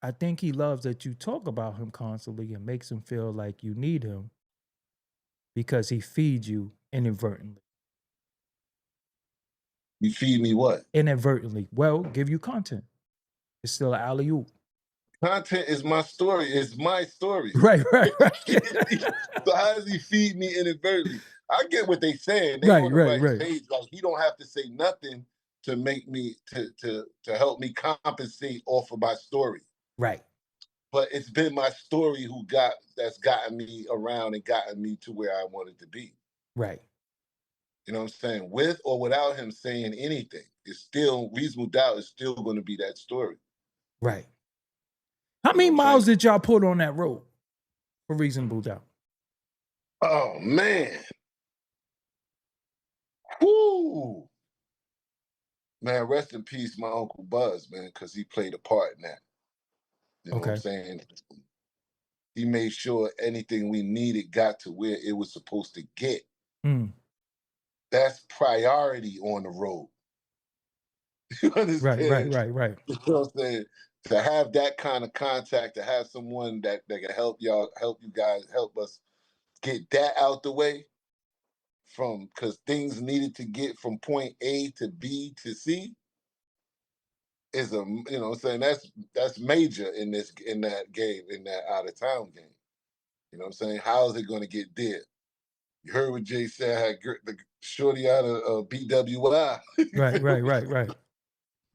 I think he loves that you talk about him constantly and makes him feel like you need him because he feeds you inadvertently. You feed me what? Inadvertently. Well, give you content. It's still an alley-oop. Content is my story. It's my story. Right. So how does he feed me inadvertently? I get what they saying. They right. Page, like, he don't have to say nothing to make me to help me compensate off of my story. Right. but it's been my story that's gotten me around and gotten me to where I wanted to be. Right. You know what I'm saying? With or without him saying anything, it's still reasonable doubt is still going to be that story. Right. How You know many what I'm miles saying? did y'all put on that road for reasonable doubt? Oh man. Whoo. Man, rest in peace, my Uncle Buzz, man, because he played a part in that. You know what I'm Okay. saying? He made sure anything we needed got to where it was supposed to get. Mm. That's priority on the road. You Right, right, understand? right, right. You know what I'm saying? To have that kind of contact, to have someone that can help you guys, help us get that out the way from, because things needed to get from point A to B to C is you know what I'm saying, that's major in that game, in that out of town game. You know what I'm saying? How is it going to get there? You heard what Jay said, I had the shorty out of BWI. Right, right, right, right.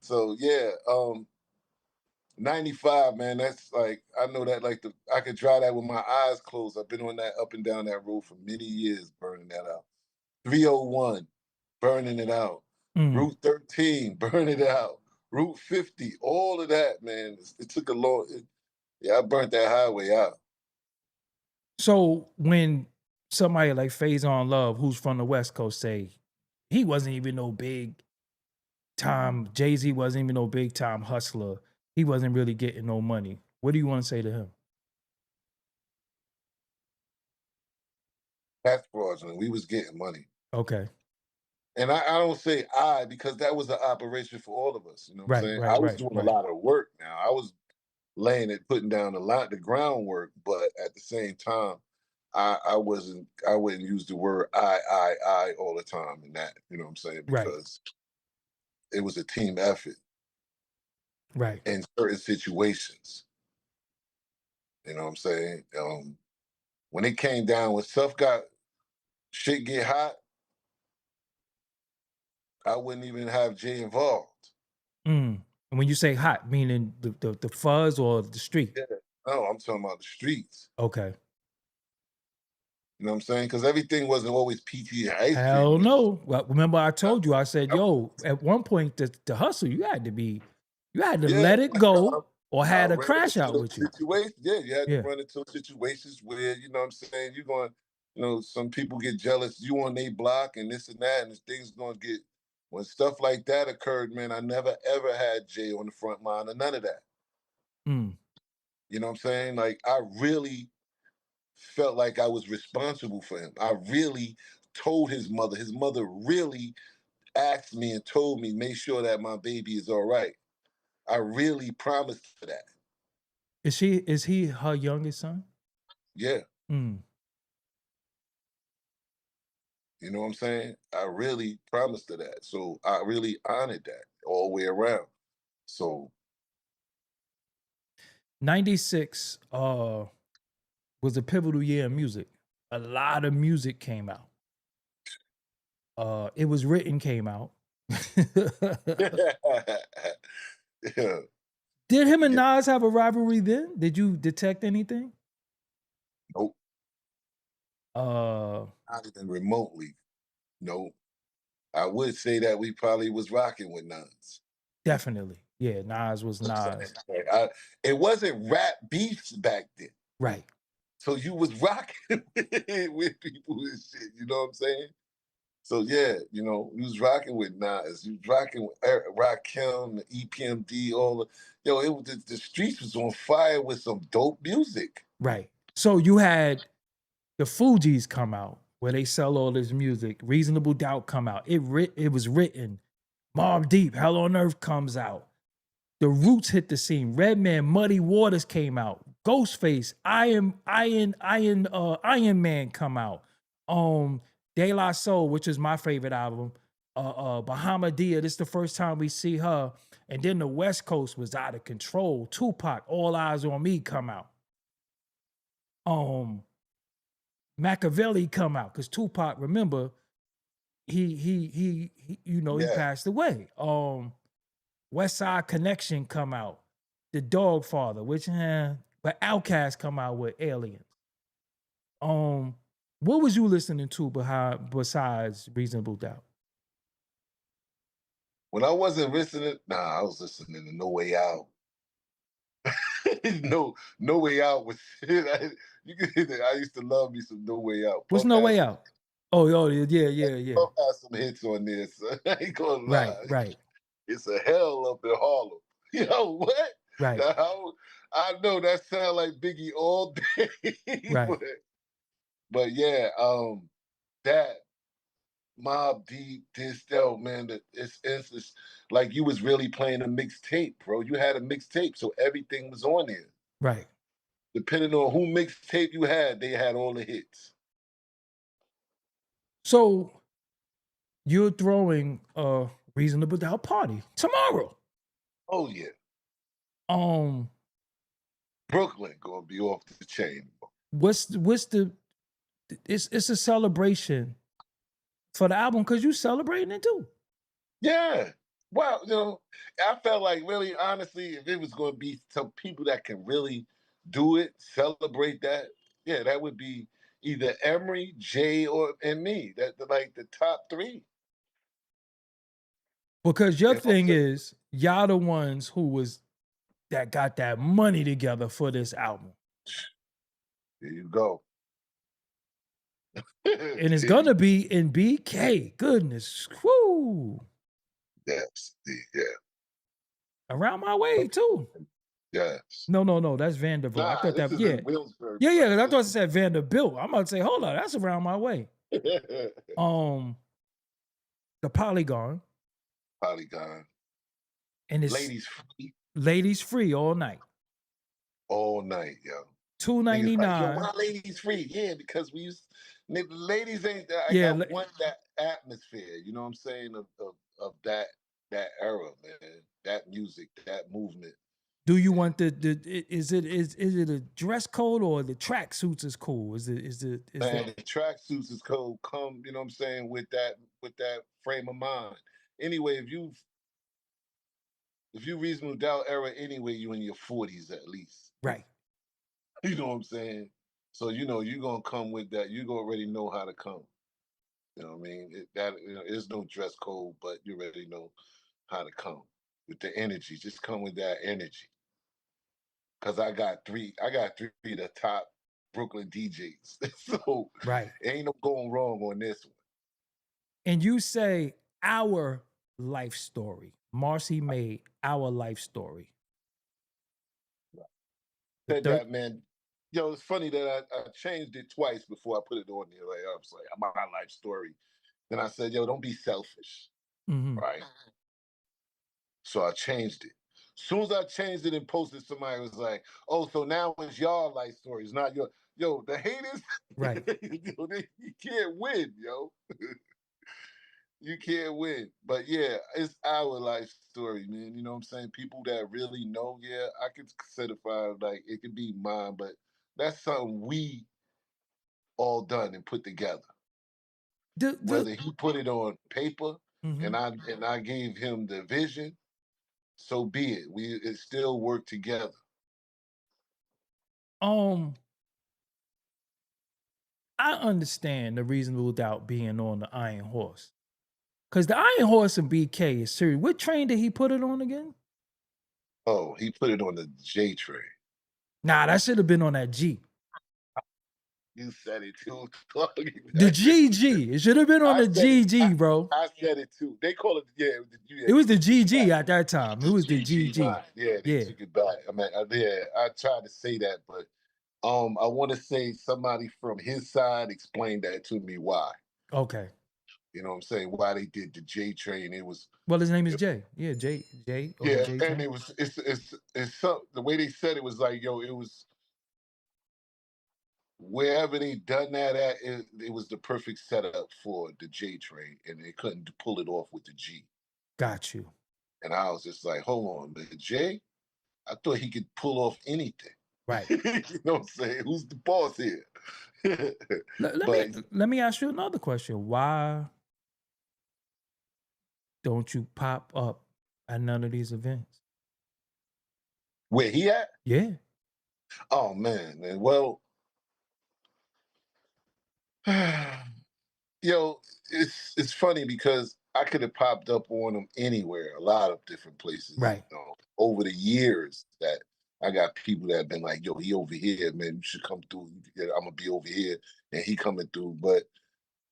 So yeah, 95, man, that's like, I know that like I could drive that with my eyes closed. I've been on that up and down that road for many years, burning that out. 301, burning it out. Mm. Route 13, burning it out. Route 50, all of that, man. It took a long, yeah, I burnt that highway out. So when somebody like Faison Love, who's from the West Coast, say he wasn't even no big time, Jay-Z wasn't even no big time hustler, he wasn't really getting no money, what do you want to say to him? That's fraudulent. We was getting money. Okay. And I don't say because that was an operation for all of us. You know what I'm Right, saying? right, I was right, doing a right. lot of work now. I was laying it, putting down the groundwork, but at the same time, I wouldn't use the word I all the time in that, you know what I'm saying? Right, Because it was a team effort right. in certain situations. You know what I'm saying? When it came down, when shit get hot, I wouldn't even have Jay involved. Mm. And when you say hot, meaning the fuzz or the street? Yeah. No, I'm talking about the streets. Okay. You know what I'm saying? Because everything wasn't always peachy and ice cream. Hell no. Well, remember I told you, I said, yo, at one point the hustle, you had to Yeah, let it go or I had a ran crash out into with you. situations. Yeah, you had to Yeah. run into situations where, you know what I'm saying, you're going, some people get jealous, you on their block and this and that, and this thing's going to get, when stuff like that occurred, man, I never ever had Jay on the front line or none of that. Mm. You know what I'm saying? Like, I really felt like I was responsible for him. I really told his mother really asked me and told me, make sure that my baby is all right. I really promised for that. Is he her youngest son? Yeah. Mm. You know what I'm saying? I really promised her that. So I really honored that all the way around. So 96 was a pivotal year in music. A lot of music came out. It Was Written came out. yeah. Did him and Nas have a rivalry then? Did you detect anything? Nope. Uh Not even remotely. No. I would say that we probably was rocking with Nas. Definitely. Yeah, Nas was Nas. It wasn't rap beefs back then. Right. So you was rocking with people and shit, you know what I'm saying? So yeah, you was rocking with Nas, you was rocking with Rakim, the EPMD, all the, the streets was on fire with some dope music. Right. So you had the Fugees come out where they sell all this music. Reasonable Doubt come out. It was written. Mobb Deep, Hell on Earth comes out. The Roots hit the scene. Redman, Muddy Waters came out. Ghostface, Iron Man come out. De La Soul, which is my favorite album. Bahamadia, this is the first time we see her. And then the West Coast was out of control. Tupac, All Eyes on Me come out. Machiavelli come out because Tupac, remember, he passed away. West Side Connection come out. The Dog Father, which but but Outkast come out with Aliens. What was you listening to besides Reasonable Doubt? When I wasn't listening, I was listening to No Way Out. No Way Out was I used to love me some No Way Out. What's No Way Out? Oh, yeah. Puff has some hits on this. I ain't gonna lie. Right. It's a hell up in Harlem. Yo, what? Right. I know that sound like Biggie all day. Right. But yeah, that Mobb Deep, this though, man, it's like you was really playing a mixtape, bro. You had a mixtape, so everything was on there. Right. Depending on who mixtape you had, they had all the hits. So you're throwing a Reasonable Doubt party tomorrow. Oh yeah. Brooklyn gonna be off the chain. What's the it's a celebration for the album because you celebrating it too. Yeah. Well, I felt like really honestly, if it was gonna be some people that can really do it, celebrate that, yeah, that would be either Emery, Jay, and me. That like the top three. Because your thing is, y'all the ones that got that money together for this album. There you go. And it's gonna be in BK. Goodness. Whoo. Yes, yeah. Around my way, too. Yes. No, that's Vanderbilt. I thought that, in Williamsburg. Yeah, I thought it said Vanderbilt. I'm about to say, hold on, that's around my way. The Polygon. And it's ladies free all night. All night, yo. $2.99. Like, why ladies free? Yeah, because ladies ain't I want that atmosphere, you know what I'm saying, of that era, man. That music, that movement. Do you want is it a dress code or the track suits is cool? The track suits is cool. Come, you know what I'm saying, with that frame of mind. Anyway, if you Reasonable Doubt era anyway, you in your 40s at least. Right. You know what I'm saying? So you're gonna come with that. You already know how to come. You know what I mean? There's no dress code, but you already know how to come with the energy. Just come with that energy. Cause I got three of the top Brooklyn DJs. So right. Ain't no going wrong on this one. And you say our life story. Marcy made our life story. Said that, man. Yo, it's funny that I changed it twice before I put it on there. Like, I was like, my life story. Then I said, yo, don't be selfish. Mm-hmm. Right? So I changed it. As soon as I changed it and posted, somebody was like, oh, so now it's y'all life stories, not your. Yo, the haters, right? You can't win, yo. You can't win. But yeah, it's our life story, man. You know what I'm saying? People that really know, yeah, I could certify, like, it could be mine, but that's something we all done and put together. Whether he put it on paper and I gave him the vision, so be it. It still work together. I understand the Reasonable Doubt being on the Iron Horse. Because the Iron Horse and BK is serious. What train did he put it on again? Oh, he put it on the J train. Nah, that should have been on that G. You said it too. The GG. It should have been on the GG, bro. I said it too. They call it, it was the GG at that time. It was the GG. Yeah, they took it back. I mean, I tried to say that, but I want to say somebody from his side explained that to me why. Okay. You know what I'm saying? Why they did the J train? It was his name is Jay. Yeah, Jay. Yeah, and it was it's the way they said it was like, yo, it was wherever they done that at, it was the perfect setup for the J train, and they couldn't pull it off with the G. Got you. And I was just like, hold on, man, Jay, I thought he could pull off anything. Right. You know what I'm saying? Who's the boss here? Let me ask you another question. Why don't you pop up at none of these events? Where he at? Yeah. Oh man. Well, yo, it's funny because I could have popped up on him anywhere, a lot of different places, Right. over the years that I got people that have been like, yo, he over here, man, you should come through. I'm gonna be over here and he coming through. But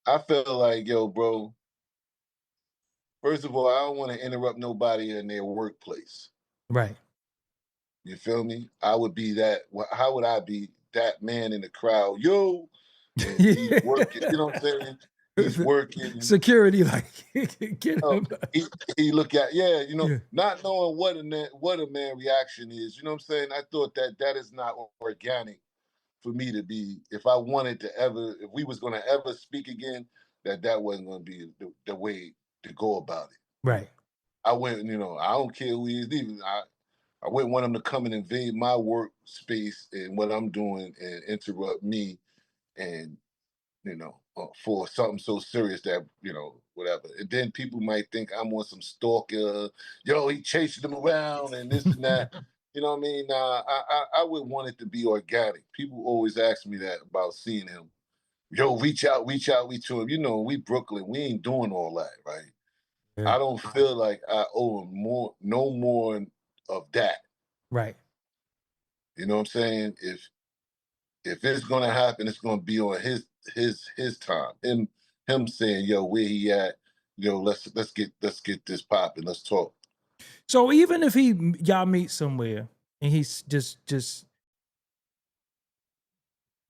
I felt like, yo, bro, first of all, I don't want to interrupt nobody in their workplace. Right. You feel me? I would be that. How would I be that man in the crowd? Yo, and he's working. You know what I'm saying? He's working. Security, like, get Oh, him. he look at, yeah, Yeah. not knowing what a man reaction is. You know what I'm saying? I thought that is not organic for me to be. If I wanted to ever, if we was going to ever speak again, that wasn't going to be the way to go about it. Right. I went, I don't care who he is. Even I wouldn't want him to come and invade my workspace and what I'm doing and interrupt me and for something so serious that whatever. And then people might think I'm on some stalker. Yo, he chasing them around and this and that. You know what I mean? Nah, I would want it to be organic. People always ask me that about seeing him. Yo, reach out to him. We Brooklyn. We ain't doing all that, right? Yeah. I don't feel like I owe him no more of that. Right. You know what I'm saying? If it's gonna happen, it's gonna be on his time. Him saying, yo, where he at? Yo, let's get this popping. Let's talk. So even if y'all meet somewhere and he's just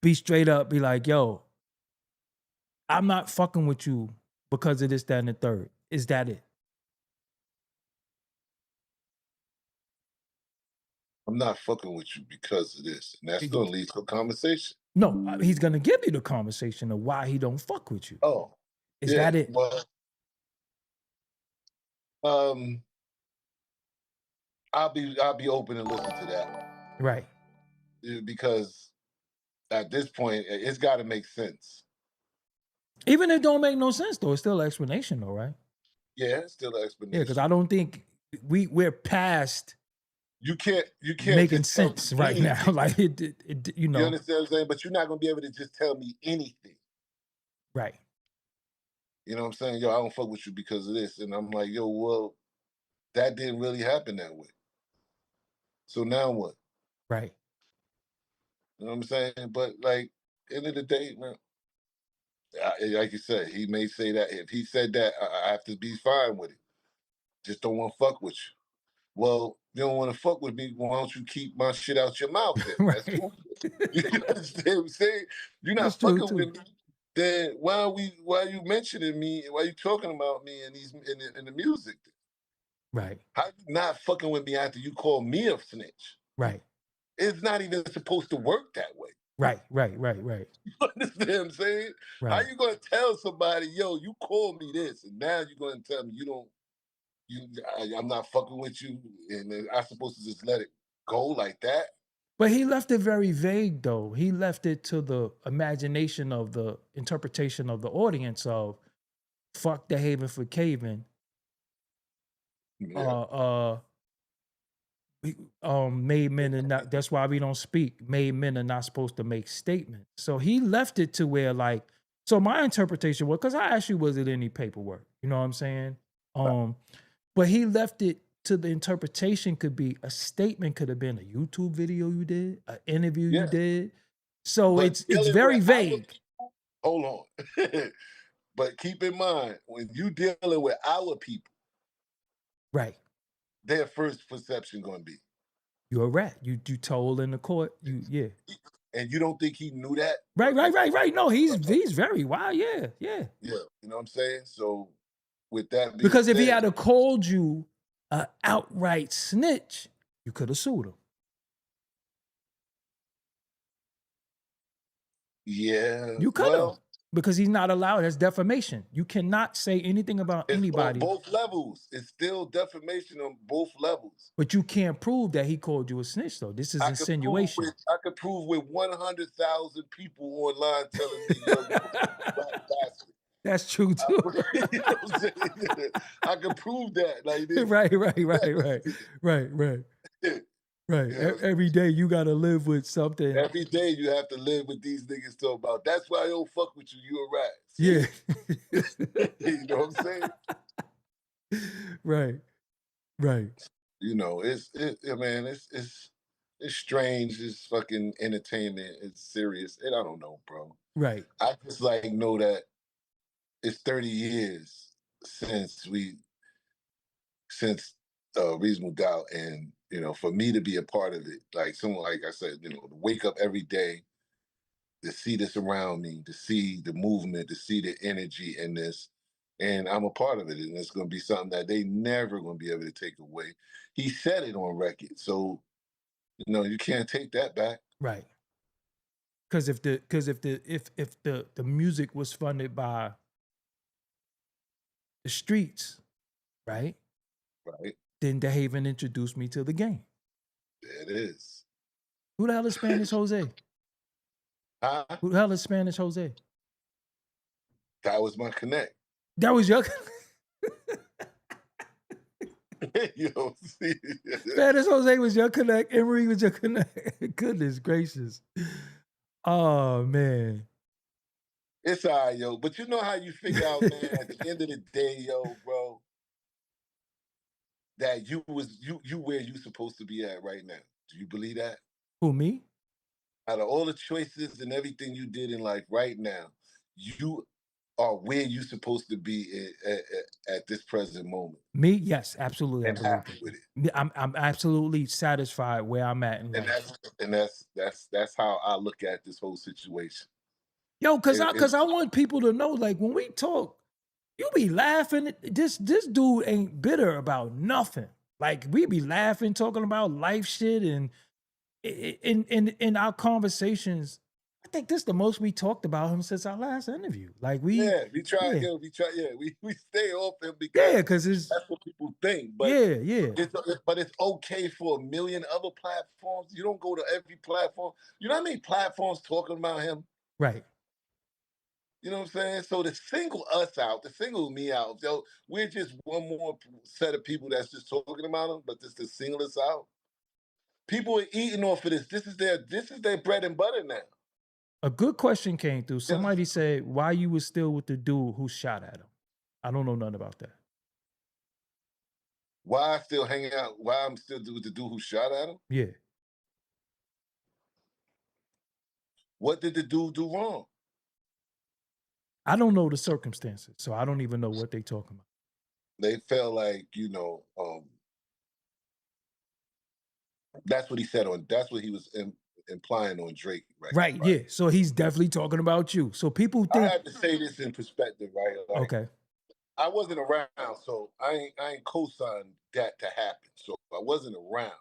be straight up, be like, yo, I'm not fucking with you because of this, that, and the third. Is that it? I'm not fucking with you because of this. And that's gonna lead to a conversation. No, he's gonna give you the conversation of why he don't fuck with you. Oh. Is that it? Well, I'll be open and listen to that. Right. Because at this point, it's gotta make sense. Even if it don't make no sense though, it's still an explanation though, right? Yeah, it's still an explanation. Yeah, because I don't think we're past you can't making sense right now. Like You understand what I'm saying? But you're not gonna be able to just tell me anything. Right. You know what I'm saying? Yo, I don't fuck with you because of this. And I'm like, yo, well, that didn't really happen that way. So now what? Right. You know what I'm saying? But like, end of the day, man, like you said, he may say that. If he said that, I have to be fine with it. Just don't want to fuck with you. Well, you don't want to fuck with me. Why don't you keep my shit out your mouth then? Right. That's cool. You understand what I'm saying? You're not That's true, fucking too. with me. Then why are you mentioning me? Why are you talking about me in the music? Right. How you not fucking with me after you call me a snitch? Right. It's not even supposed to work that way. Right. You understand what I'm saying? Right. How you gonna tell somebody, yo, you called me this, and now you're gonna tell me I'm not fucking with you, and then I'm supposed to just let it go like that? But he left it very vague though. He left it to the imagination of the interpretation of the audience of fuck DeHaven for caving. Yeah. Made men are not, that's why we don't speak. Made men are not supposed to make statements. So he left it to where like, so my interpretation was, because I actually wasn't any paperwork, you know what I'm saying? But he left it to the interpretation could be a statement, could have been a YouTube video you did, an interview you did. So But it's very vague. Hold on. But keep in mind, when you dealing with our people, right, their first perception gonna be, you're a rat. You told in the court. Yeah. And you don't think he knew that? Right. No, he's very wild. Yeah. Yeah. You know what I'm saying? So with that being because if he said, had called you an outright snitch, you could have sued him. Yeah. You could have. Because he's not allowed. That's defamation. You cannot say anything about anybody. On both levels. It's still defamation on both levels. But you can't prove that he called you a snitch, though. This is insinuation. I could prove with 100,000 people online telling me, yo, you're a bastard. That's true, too. You know what I'm saying? I can prove that. Like this. Right. Right. You know, Every day you gotta live with something. every day you have to live with these niggas talking about. That's why I don't fuck with you. You a rat. Yeah. See? You know what I'm saying? Right. Right. You know, man, it's strange. It's fucking entertainment. It's serious. And I don't know, bro. Right. I just like know that it's 30 years since Reasonable Doubt, and you know, for me to be a part of it, like someone, like I said, you know, to wake up every day, to see this around me, to see the movement, to see the energy in this, and I'm a part of it, and it's going to be something that they never going to be able to take away. He said it on record, so you know you can't take that back. Right. Because if the music was funded by the streets, right? Right? Then DeHaven introduced me to the game. There it is. Who the hell is Spanish Jose? Huh? Who the hell is Spanish Jose? That was my connect. That was your You know, see? Spanish Jose was your connect. Emery was your connect. Goodness gracious. Oh man. It's all right, yo. But you know how you figure out, man, at the end of the day, yo, bro, that you where you supposed to be at right now. Do you believe that? Who, me? Out of all the choices and everything you did in life right now, you are where you supposed to be at this present moment. Me? Yes, absolutely. And happy with it. I'm absolutely satisfied where I'm at in And life. that's how I look at this whole situation. Yo, cause I want people to know, like, when we talk, you be laughing. This dude ain't bitter about nothing. Like, we be laughing, talking about life shit, and in our conversations, I think this is the most we talked about him since our last interview. Like we try, yeah. we stay off him because Because it's that's what people think. But it's okay for a million other platforms. You don't go to every platform. You know how many platforms talking about him? Right. You know what I'm saying? So to single us out, to single me out, so we're just one more set of people that's just talking about him, but just to single us out. People are eating off of this. This is their bread and butter now. A good question came through. Somebody said, why you was still with the dude who shot at him? I don't know nothing about that. Why I still hanging out? Why I'm still with the dude who shot at him? Yeah. What did the dude do wrong? I don't know the circumstances, so I don't even know what they talking about. They felt like, you know, that's what he said on. That's what he was implying on Drake, right? Yeah. So he's definitely talking about you. So people think. I have to say this in perspective, right? Like, okay. I wasn't around, so I ain't co-signed that to happen. So I wasn't around.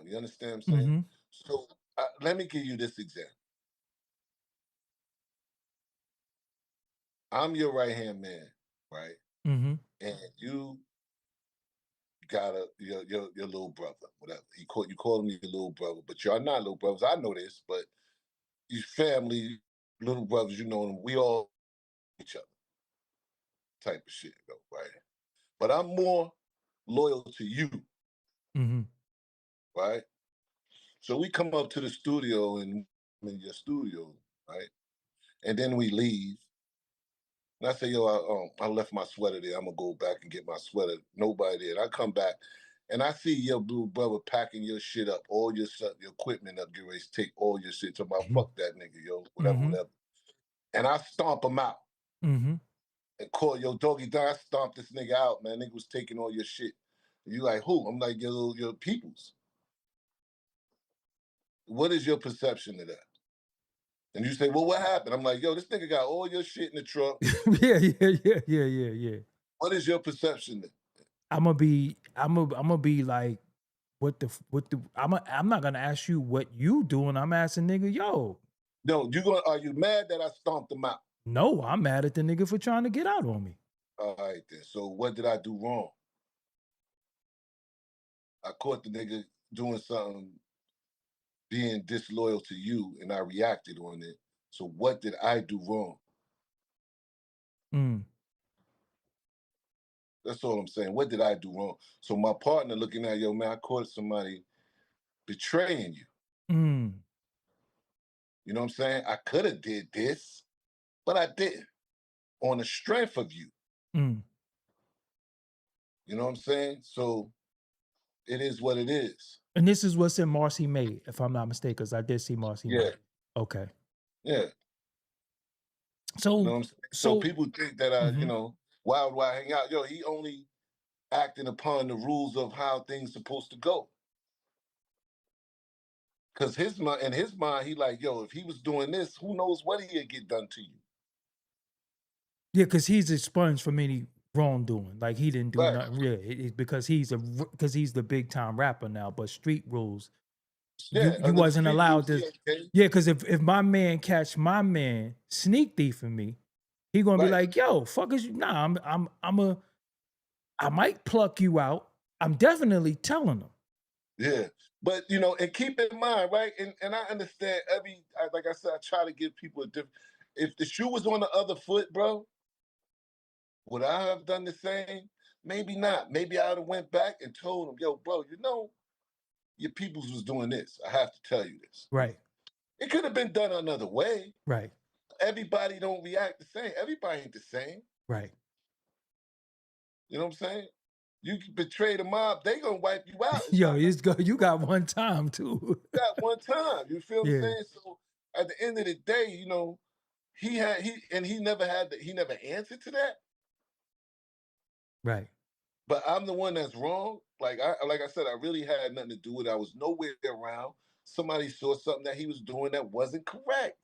You understand what I'm saying? Mm-hmm. So let me give you this example. I'm your right-hand man, right? Mm-hmm. And you got your little brother, whatever. You call him your little brother, but y'all not little brothers. I know this, but you family, little brothers, you know them. We all each other, type of shit, though, right? But I'm more loyal to you, Mm-hmm. right? So we come up to the studio and in your studio, right? And then we leave. And I say, yo, I left my sweater there. I'm gonna go back and get my sweater. Nobody there. And I come back and I see your blue brother packing your shit up, all your equipment up, get ready to take all your shit. Talk about fuck that nigga, yo, whatever. And I stomp him out. Mm-hmm. And call yo Doggie Diamonds, I stomped this nigga out, man. Nigga was taking all your shit. And you like, who? I'm like, your peoples. What is your perception of that? And you say, well, what happened? I'm like, yo, this nigga got all your shit in the trunk. Yeah. What is your perception then? I'm gonna be like, I'm not gonna ask you what you doing. I'm asking nigga, yo. No, are you mad that I stomped him out? No, I'm mad at the nigga for trying to get out on me. All right then. So what did I do wrong? I caught the nigga doing something, being disloyal to you, and I reacted on it. So what did I do wrong? That's all I'm saying. What did I do wrong? So my partner looking at, yo, man, I caught somebody betraying you. Mm. You know what I'm saying? I could have did this, but I didn't. On the strength of you. Mm. You know what I'm saying? So it is what it is. And this is what's in Marcy Made, if I'm not mistaken, because I did see Marcy Yeah. Made. Okay. Yeah. So, You know what I'm saying? So people think that you know, why would I hang out? Yo, he only acting upon the rules of how things supposed to go. Cause in his mind, he like, yo, if he was doing this, who knows what he'd get done to you. Yeah, because he's expunged from any wrongdoing. Like he didn't do Right. nothing real. It's because he's the big time rapper now. But street rules, Yeah, you wasn't allowed to. okay. Yeah, because if my man catch my man sneak thiefing me, he gonna be like, yo, fuck is you? Nah, I might pluck you out. I'm definitely telling him. Yeah, but you know, and keep in mind, right? And I understand like I said, I try to give people a different. If the shoe was on the other foot, bro, would I have done the same? Maybe not. Maybe I would have went back and told him, yo, bro, you know, your peoples was doing this. I have to tell you this. Right. It could have been done another way. Right. Everybody don't react the same. Everybody ain't the same. Right. You know what I'm saying? You betray the mob, they gonna wipe you out. Yo, you got one time too. You got one time. You feel what I'm Yeah. saying? So at the end of the day, you know, he never answered to that. Right. But I'm the one that's wrong. Like I said, I really had nothing to do with it. I was nowhere around. Somebody saw something that he was doing that wasn't correct.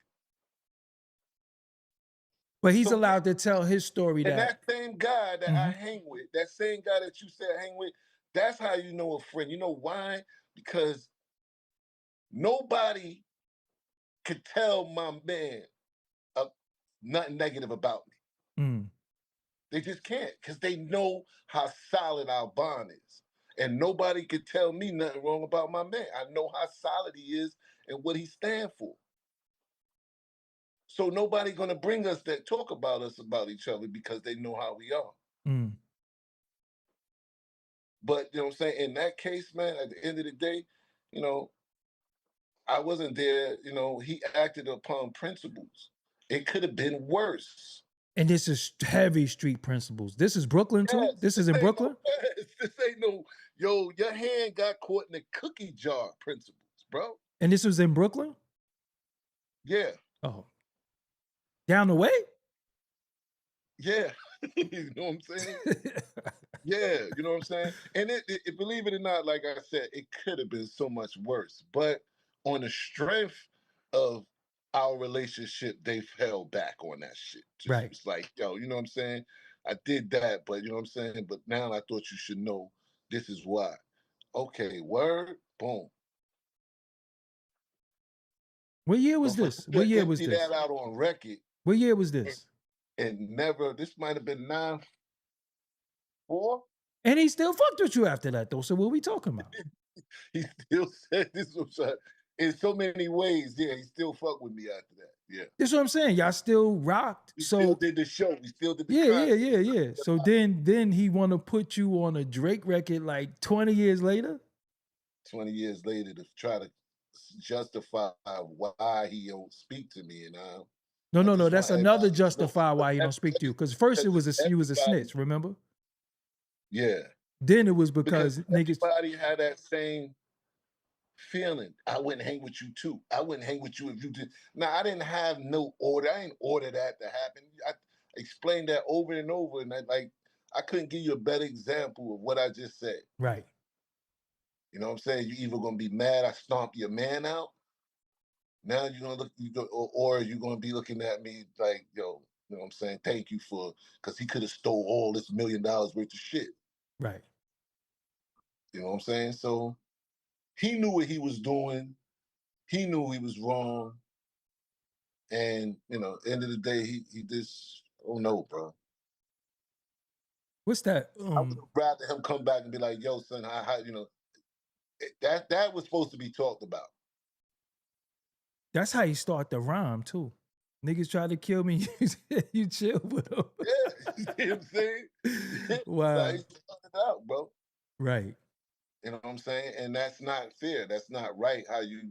But he's allowed to tell his story. And that same guy that I hang with, that same guy that you said I hang with, that's how you know a friend. You know why? Because nobody could tell my man nothing negative about me. Mm. They just can't, because they know how solid our bond is. And nobody could tell me nothing wrong about my man. I know how solid he is and what he stands for. So nobody gonna bring us that talk about us about each other because they know how we are. Mm. But you know what I'm saying? In that case, man, at the end of the day, you know, I wasn't there, you know, he acted upon principles. It could have been worse. And this is heavy street principles. This is Brooklyn too? Yes, this is in Brooklyn? This ain't no, yo, your hand got caught in the cookie jar principles, bro. And this was in Brooklyn? Yeah. Oh. Down the way? Yeah. You know what I'm saying? Yeah, you know what I'm saying? And it, believe it or not, like I said, it could have been so much worse. But on the strength of our relationship, they've held back on that shit. Right. It's like, yo, you know what I'm saying? I did that, but you know what I'm saying? But now I thought you should know this is why. Okay, word, boom. What year was this? What year was this? That out on record. What year was this? And never, this might have been 9-4. And he still fucked with you after that, though. So what are we talking about? He still said this was in so many ways. Yeah, he still fucked with me after that. Yeah. That's what I'm saying. Y'all still rocked. We still did the show. We still did the Yeah. So then he want to put you on a Drake record like 20 years later? 20 years later to try to justify why he don't speak to me. And No. That's another justify why he don't speak to you. Because first you was a snitch, remember? Yeah. Then it was because niggas. Everybody had that same feeling. I wouldn't hang with you too. I wouldn't hang with you if you did. Now, I didn't have no order. I didn't order that to happen. I explained that over and over, and I couldn't give you a better example of what I just said. Right. You know what I'm saying? You either gonna be mad I stomped your man out. Now you're gonna or you're gonna be looking at me like, yo, you know what I'm saying? Thank you because he could have stole all this $1 million worth of shit. Right. You know what I'm saying? So he knew what he was doing. He knew he was wrong. And, you know, end of the day, he just, oh no, bro. What's that? I would rather him come back and be like, yo, son, how you know, that was supposed to be talked about. That's how you start the rhyme, too. Niggas try to kill me, you chill with them. Yeah, you see what I'm saying? Wow. Like, cut it out, bro. Right. You know what I'm saying? And that's not fair. That's not right how you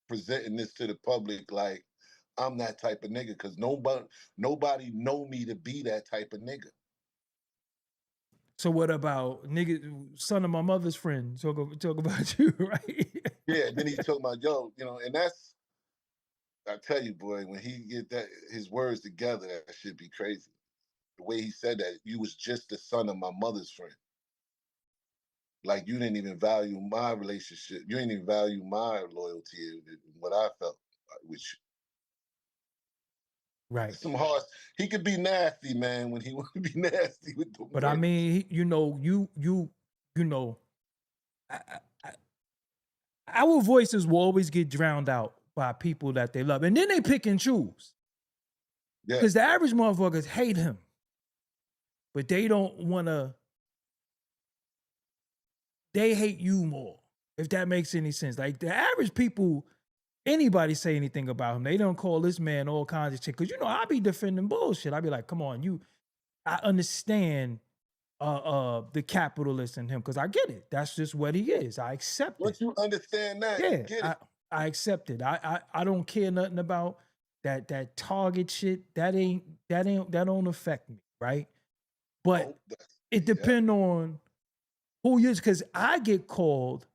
presenting this to the public like I'm that type of nigga, because nobody know me to be that type of nigga. So what about nigga, son of my mother's friend? Talk about you, right? Yeah, then he talking about, yo, you know, and that's, I tell you, boy, when he get that his words together, that should be crazy. The way he said that, you was just the son of my mother's friend. Like, you didn't even value my relationship. You didn't even value my loyalty and what I felt with you. Right. Some hard. He could be nasty, man, when he want to be nasty with the But words. I mean, you know, you know, our voices will always get drowned out by people that they love, and then they pick and choose. Yeah. Because the average motherfuckers hate him, but they don't want to. They hate you more, if that makes any sense. Like the average people, anybody say anything about him, they don't call this man all kinds of shit. Because you know, I be defending bullshit. I be like, come on, you. I understand the capitalist in him because I get it. That's just what he is. I accept Once it. you understand that, you get it. I accept it. I don't care nothing about that Target shit. That don't affect me, right? But it depends on who you is, because I get called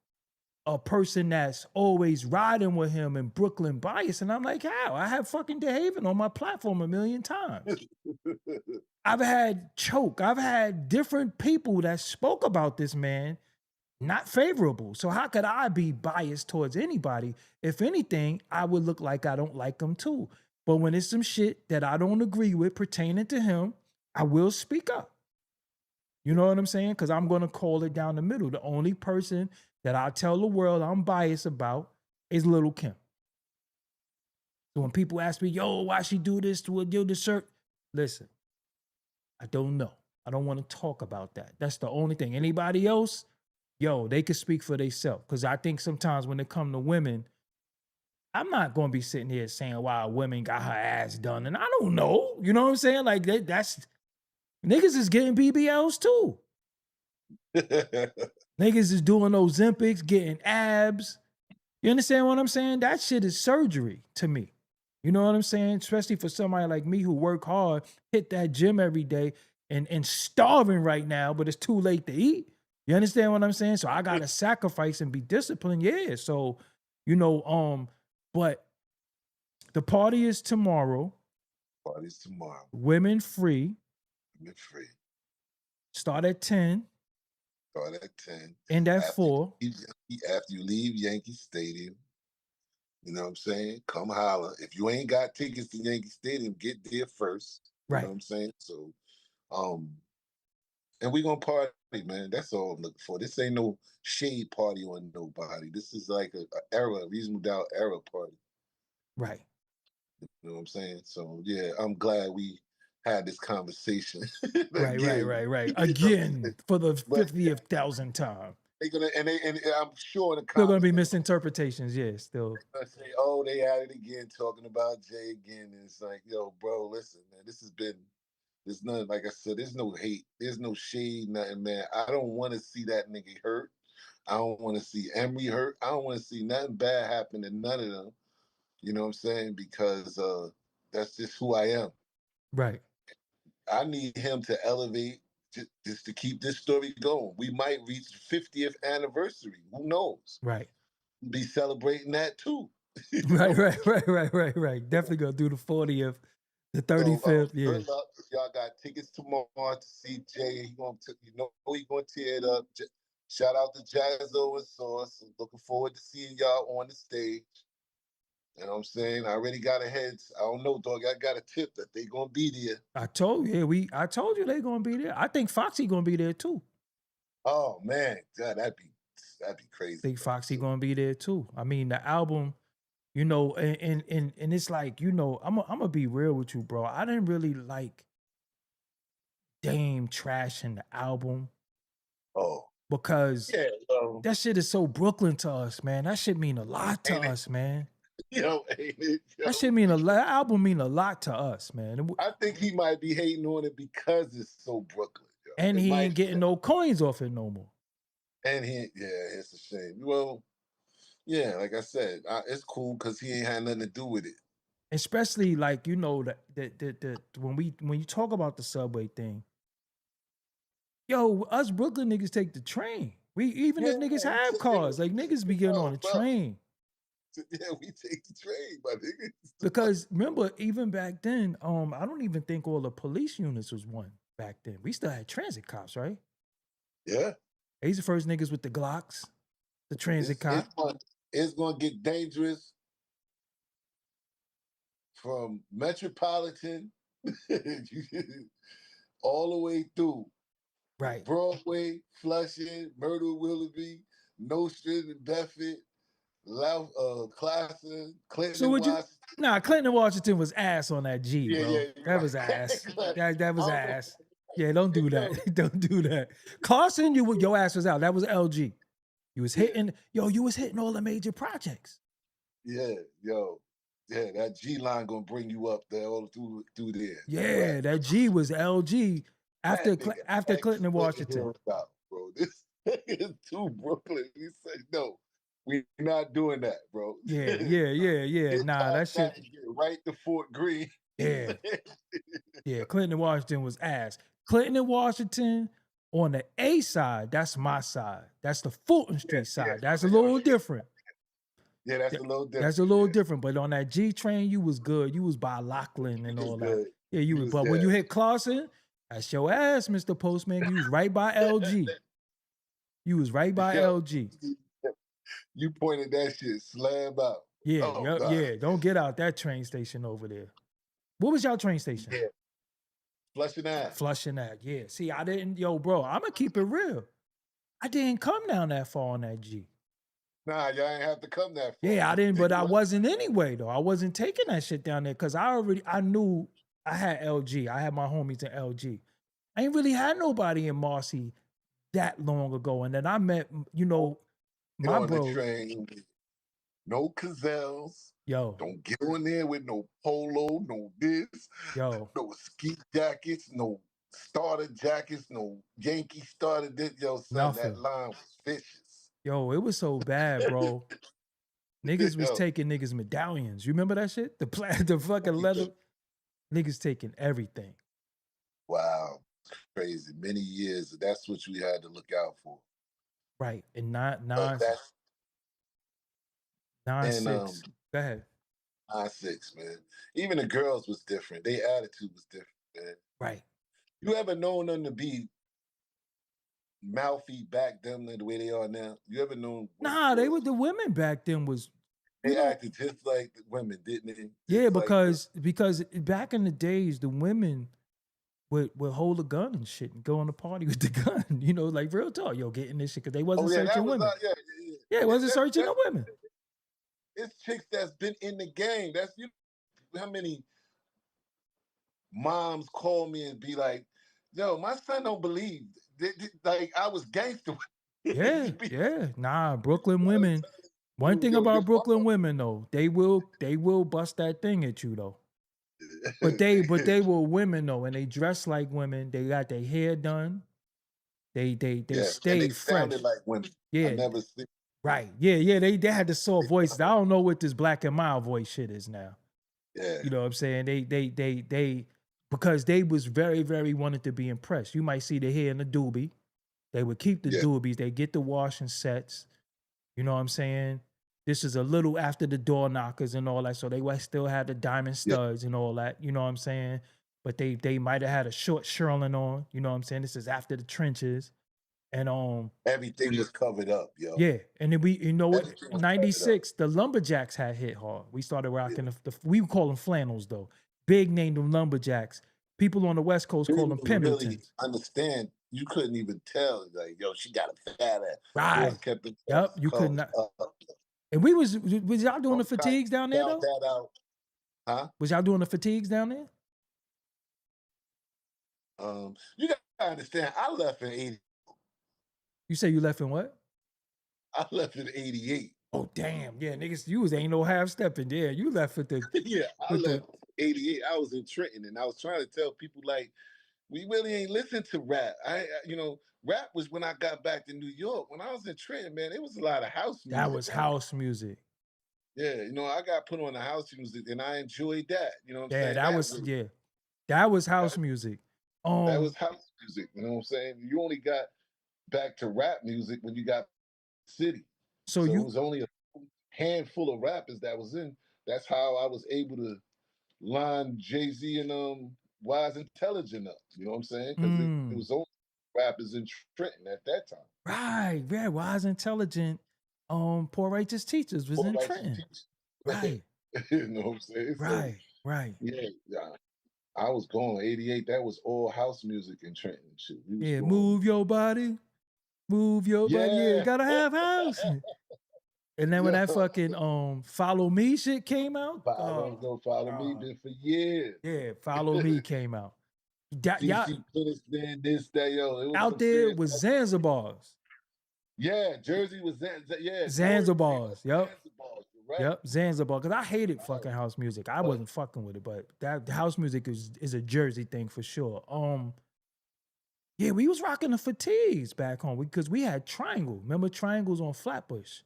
a person that's always riding with him in Brooklyn bias, and I'm like, how? I have fucking DeHaven on my platform 1 million times. I've had Choke. I've had different people that spoke about this man not favorable. So how could I be biased towards anybody? If anything, I would look like I don't like him too. But when it's some shit that I don't agree with pertaining to him, I will speak up. You know what I'm saying? Because I'm going to call it down the middle. The only person that I tell the world I'm biased about is Little Kim. So when people ask me, yo, why she do this to a Gilda shirt? Listen, I don't know. I don't want to talk about that. That's the only thing. Anybody else, yo, they can speak for themselves. Because I think sometimes when it comes to women, I'm not going to be sitting here saying why a woman got her ass done. And I don't know. You know what I'm saying? Like, that's... Niggas is getting BBLs too. Niggas is doing those Ozempics, getting abs. You understand what I'm saying? That shit is surgery to me. You know what I'm saying? Especially for somebody like me who work hard, hit that gym every day, and starving right now, but it's too late to eat. You understand what I'm saying? So I gotta sacrifice and be disciplined. Yeah. So, you know, but the party is tomorrow. Party's tomorrow. Women free. Women free. Start at 10. Start at 10. End at 4. After you leave Yankee Stadium, you know what I'm saying? Come holler. If you ain't got tickets to Yankee Stadium, get there first. You know what I'm saying? So, and we gonna party, man. That's all I'm looking for. This ain't no shade party on nobody. This is like a reasonable doubt era party. Right. You know what I'm saying? So yeah, I'm glad we had this conversation. Right. Again, for the 50,000th time. They're gonna, and I'm sure the still gonna be misinterpretations. Yeah, still. I say, oh, they at it again, talking about Jay again. And it's like, yo, bro, listen, man, this has been. There's none, like I said, there's no hate, there's no shade, nothing, man. I don't want to see that nigga hurt. I don't want to see Emery hurt. I don't want to see nothing bad happen to none of them. You know what I'm saying? Because that's just who I am. Right. I need him to elevate just to keep this story going. We might reach the 50th anniversary. Who knows? Right. Be celebrating that too. Right. Definitely gonna do the 40th, the 35th. So, yeah. Good luck. Y'all got tickets tomorrow to see Jay. He gonna tear it up. Shout out to Jazzo and Sauce. Looking forward to seeing y'all on the stage. You know what I'm saying? I already got a heads. I don't know, dog. I got a tip that they gonna be there. I told you they gonna be there. I think Foxy gonna be there too. Oh man, God, that'd be crazy. I think Foxy gonna be there too. I mean, the album, you know, and it's like, you know, I'm gonna be real with you, bro. I didn't really like Dame trashing the album. Oh. Because that shit is so Brooklyn to us, man. That shit mean a lot to us, man. Yo, ain't it? Yo. That shit that album mean a lot to us, man. I think he might be hating on it because it's so Brooklyn, yo. And It he might ain't getting no coins off it no more. And it's a shame. Well, yeah, like I said, it's cool because he ain't had nothing to do with it. Especially like, you know, the when you talk about the subway thing, yo, us Brooklyn niggas take the train. We even if niggas have cars, like niggas be getting on a train. Yeah, we take the train, my nigga. Because remember, even back then, I don't even think all the police units was one back then. We still had transit cops, right? Yeah. These the first niggas with the Glocks, the transit cop. It's gonna get dangerous from Metropolitan all the way through. Right. Broadway, Flushing, Myrtle, Willoughby, Nostrand and Bedford, Classen, Clinton, So would you? Washington. Nah, Clinton, Washington was ass on that G, bro. Yeah, that was ass. that was ass. Yeah, don't do that. Don't do that. Carson, your ass was out. That was LG. You was hitting, you was hitting all the major projects. Yeah, that G line gonna bring you up there all through there. Yeah, that G was LG after Clinton and Washington. Bro, this is too Brooklyn. We say no, we're not doing that, bro. Yeah. Nah, that shit. Right to Fort Greene. Yeah. Yeah, Clinton and Washington was ass. Clinton and Washington on the A side, that's my side. That's the Fulton Street side. That's a little different. Yeah, that's a little different. That's a little different. But on that G train, you was good. You was by Lachlan and all that. Yeah, you was. But when you hit Clawson, that's your ass, Mr. Postman. You was right by LG. You was right by LG. You pointed that shit slam out. Yeah, yeah. Don't get out that train station over there. What was y'all train station? Yeah. Flushing Ave. Flushing Ave. Yeah. See, I didn't. Yo, bro, I'm gonna keep it real. I didn't come down that far on that G. Nah, y'all ain't have to come that far. Yeah, I didn't, but I wasn't anyway, though. I wasn't taking that shit down there because I knew I had LG. I had my homies in LG. I ain't really had nobody in Marcy that long ago. And then I met, my bro. No Cazelles. Yo. Don't get on there with no polo, no this. Yo. No ski jackets, no starter jackets, no Yankee starter this. Yo, son, Nothing. That line was vicious. Yo, it was so bad, bro. Niggas was taking niggas medallions. You remember that shit? The fucking leather. Niggas taking everything. Wow. Crazy. Many years. That's what you had to look out for. Right. And 9-6. Go ahead. 9-6, man. Even the girls was different. Their attitude was different, man. Right. You ever known them to be mouthy back then the way they are now? You ever known? Nah, they were the women back then was. They acted just like the women, didn't they? Yeah, because back in the days, the women would hold a gun and shit and go on the party with the gun. Like real talk. Yo, getting this shit because they wasn't searching women. It wasn't searching the women. It's chicks that's been in the game. That's how many moms call me and be like, "Yo, my son don't believe." Like I was gangster. Yeah. Nah, Brooklyn women. One thing about Brooklyn women though, they will bust that thing at you though. But they were women though, and they dress like women. They got their hair done. They stayed fresh. Sounded like women. Yeah. I never seen. Right. Yeah. They had the soft voices. I don't know what this black and mild voice shit is now. Yeah. You know what I'm saying? They because they was very, very wanted to be impressed. You might see the hair in the doobie. They would keep the doobies. They get the washing sets. You know what I'm saying? This is a little after the door knockers and all that. So they still had the diamond studs and all that. You know what I'm saying? But they might have had a short shearling on. You know what I'm saying? This is after the trenches. And everything was covered up, yo. Yeah. And then we, 96, the lumberjacks had hit hard. We started rocking we call them flannels though. Big name them lumberjacks. People on the West Coast call them Pendletons. Really understand. You couldn't even tell, like, yo, she got a fat ass. Right. Yep. You could not. And was y'all doing the fatigues down there though? That out. Huh? Was y'all doing the fatigues down there? You gotta understand, I left in 80. You say you left in what? I left in 88. Oh damn, yeah, niggas, you ain't no half stepping there. You left with the I left 88. I was in Trenton, and I was trying to tell people like, we really ain't listened to rap. Rap was when I got back to New York. When I was in Trenton, man, it was a lot of house music. That was house music. Yeah, I got put on the house music and I enjoyed that. You know what I'm Yeah, saying? that was house music. That was house music. You know what I'm saying? You only got back to rap music when you got city. So it was only a handful of rappers that was in. That's how I was able to line Jay-Z and Wise Intelligent up. You know what I'm saying? Because it was only rappers in Trenton at that time. Right, yeah, Wise Intelligent. Poor Righteous Teachers was in Trenton. Right. You know what I'm saying? Right, right. Yeah, I was going 88. That was all house music in Trenton. Shit. Yeah, move your body. Move your body. Yeah, you gotta have house. And then when that fucking Follow Me shit came out. Follow Me been for years. Yeah, Follow Me came out. This day, yo. Out there was Zanzibars. Yeah, Jersey was Zanzibars. Yep. Right. Yep, Zanzibar. Because I hated fucking house music. I wasn't fucking with it, but that house music is a Jersey thing for sure. Yeah, we was rocking the fatigues back home because we had Triangle. Remember Triangles on Flatbush?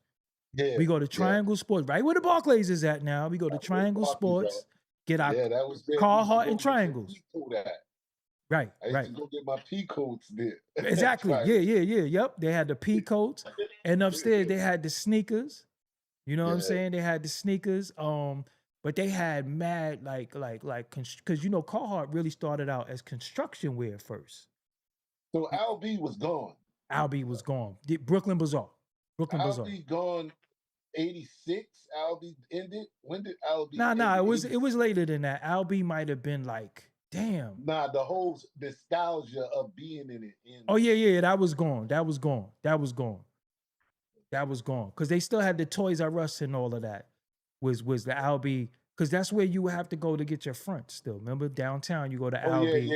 Yeah. We go to Triangle Sports, right where the Barclays is at now. We go to Triangle Sports, get our Carhartt and Triangles. Right, I used to go get my pea coats there. Exactly. Yeah. Yep. They had the pea coats, and upstairs they had the sneakers. You know what I'm saying? They had the sneakers. But they had mad like because Carhartt really started out as construction wear first. So LB was gone. LB was gone. Brooklyn Bazaar. LB gone 86. LB ended. When did LB? Nah. It was later than that. LB might have been like, damn. Nah, the whole nostalgia of being in it. Oh yeah. That was gone. Because they still had the Toys R Us and all of that. Was the LB, because that's where you have to go to get your fronts still. Remember downtown, you go to LB.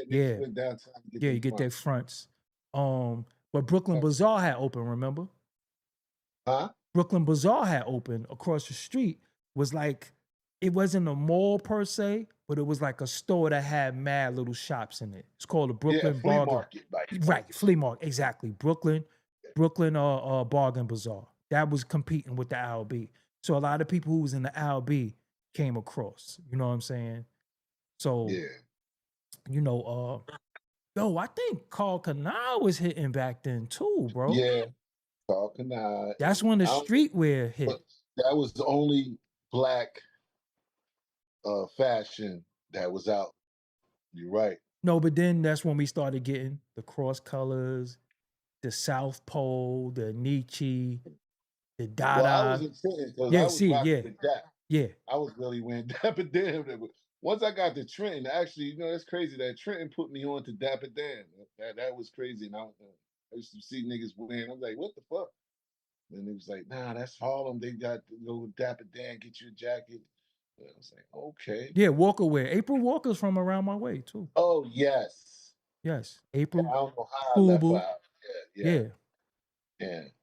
Yeah. Downtown you get their fronts. But Brooklyn Bazaar had open, remember? Huh? Brooklyn Bazaar had open across the street. Was like, it wasn't a mall per se, but it was like a store that had mad little shops in it. It's called the Brooklyn Flea Market. Right, Flea Market, exactly. Brooklyn Bargain Bazaar. That was competing with the LB. So a lot of people who was in the LB came across. You know what I'm saying? So, I think Carl Canal was hitting back then too, bro. Yeah, Carl Canal. That's when the streetwear hit. That was the only black fashion that was out. You're right. No, but then that's when we started getting the cross colors, the South Pole, the Nietzsche, the Dada. Well, I was in Trenton I was really wearing Dapper Dan. Once I got to Trenton, actually, it's crazy that Trenton put me on to Dapper Dan. That was crazy. And I used to see niggas wearing. I was like, what the fuck? And it was like, nah, that's Harlem. They got to go with Dapper Dan, get you a jacket. And I was like, okay. Yeah, Walker wear. April Walker's from around my way too. Oh yes. Yes, April. I don't know how I left out. Yeah.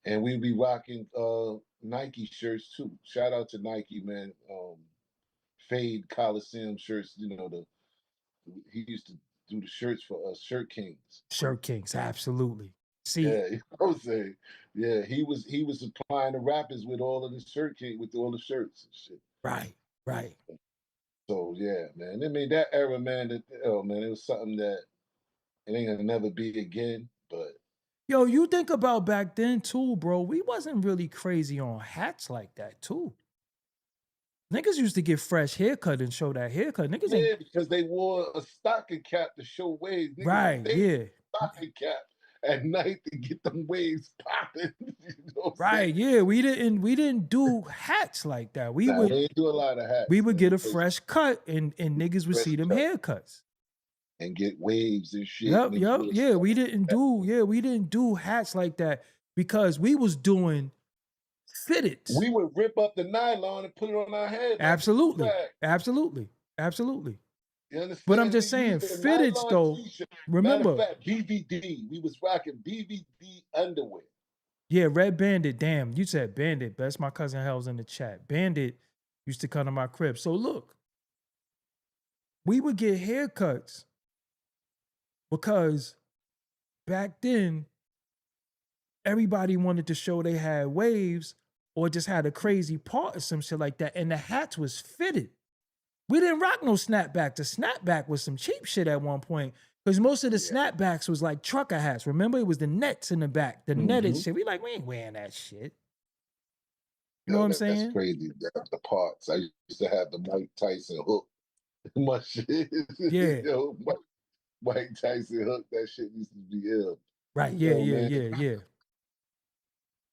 And we be rocking Nike shirts too. Shout out to Nike, man. Fade Coliseum shirts. He used to do the shirts for us, Shirt Kings. Shirt Kings, absolutely. See, you know what I'm saying? Yeah, he was supplying the rappers with all of the Shirt King, with all the shirts and shit. Right. So yeah, man. I mean, that era, man. It was something that it ain't gonna never be again. But yo, you think about back then too, bro. We wasn't really crazy on hats like that too. Niggas used to get fresh haircut and show that haircut. Niggas because they wore a stocking cap to show waves. Stocking cap at night to get them waves popping. We didn't do hats like that. We didn't do a lot of hats. We would get a fresh cut and niggas would see them haircuts. And get waves and shit. Yep. Yeah, we didn't do hats like that because we was doing fitteds. We would rip up the nylon and put it on our head. Absolutely. You understand? But I'm just saying, fitteds though. Remember, BVD. We was rocking BVD underwear. Yeah, Red Bandit. Damn, you said Bandit. That's my cousin Hell's in the chat. Bandit used to come to my crib. So look, we would get haircuts because back then, everybody wanted to show they had waves or just had a crazy part or some shit like that. And the hats was fitted. We didn't rock no snapback. The snapback was some cheap shit at one point. Because most of the snapbacks was like trucker hats. Remember, it was the nets in the back, the netted shit. We like, we ain't wearing that shit. You know what I'm saying? That's crazy. The parts. I used to have the Mike Tyson hook. My shit. Yeah. Yo, Mike Tyson hook, that shit used to be ill. Right. Yeah, yeah.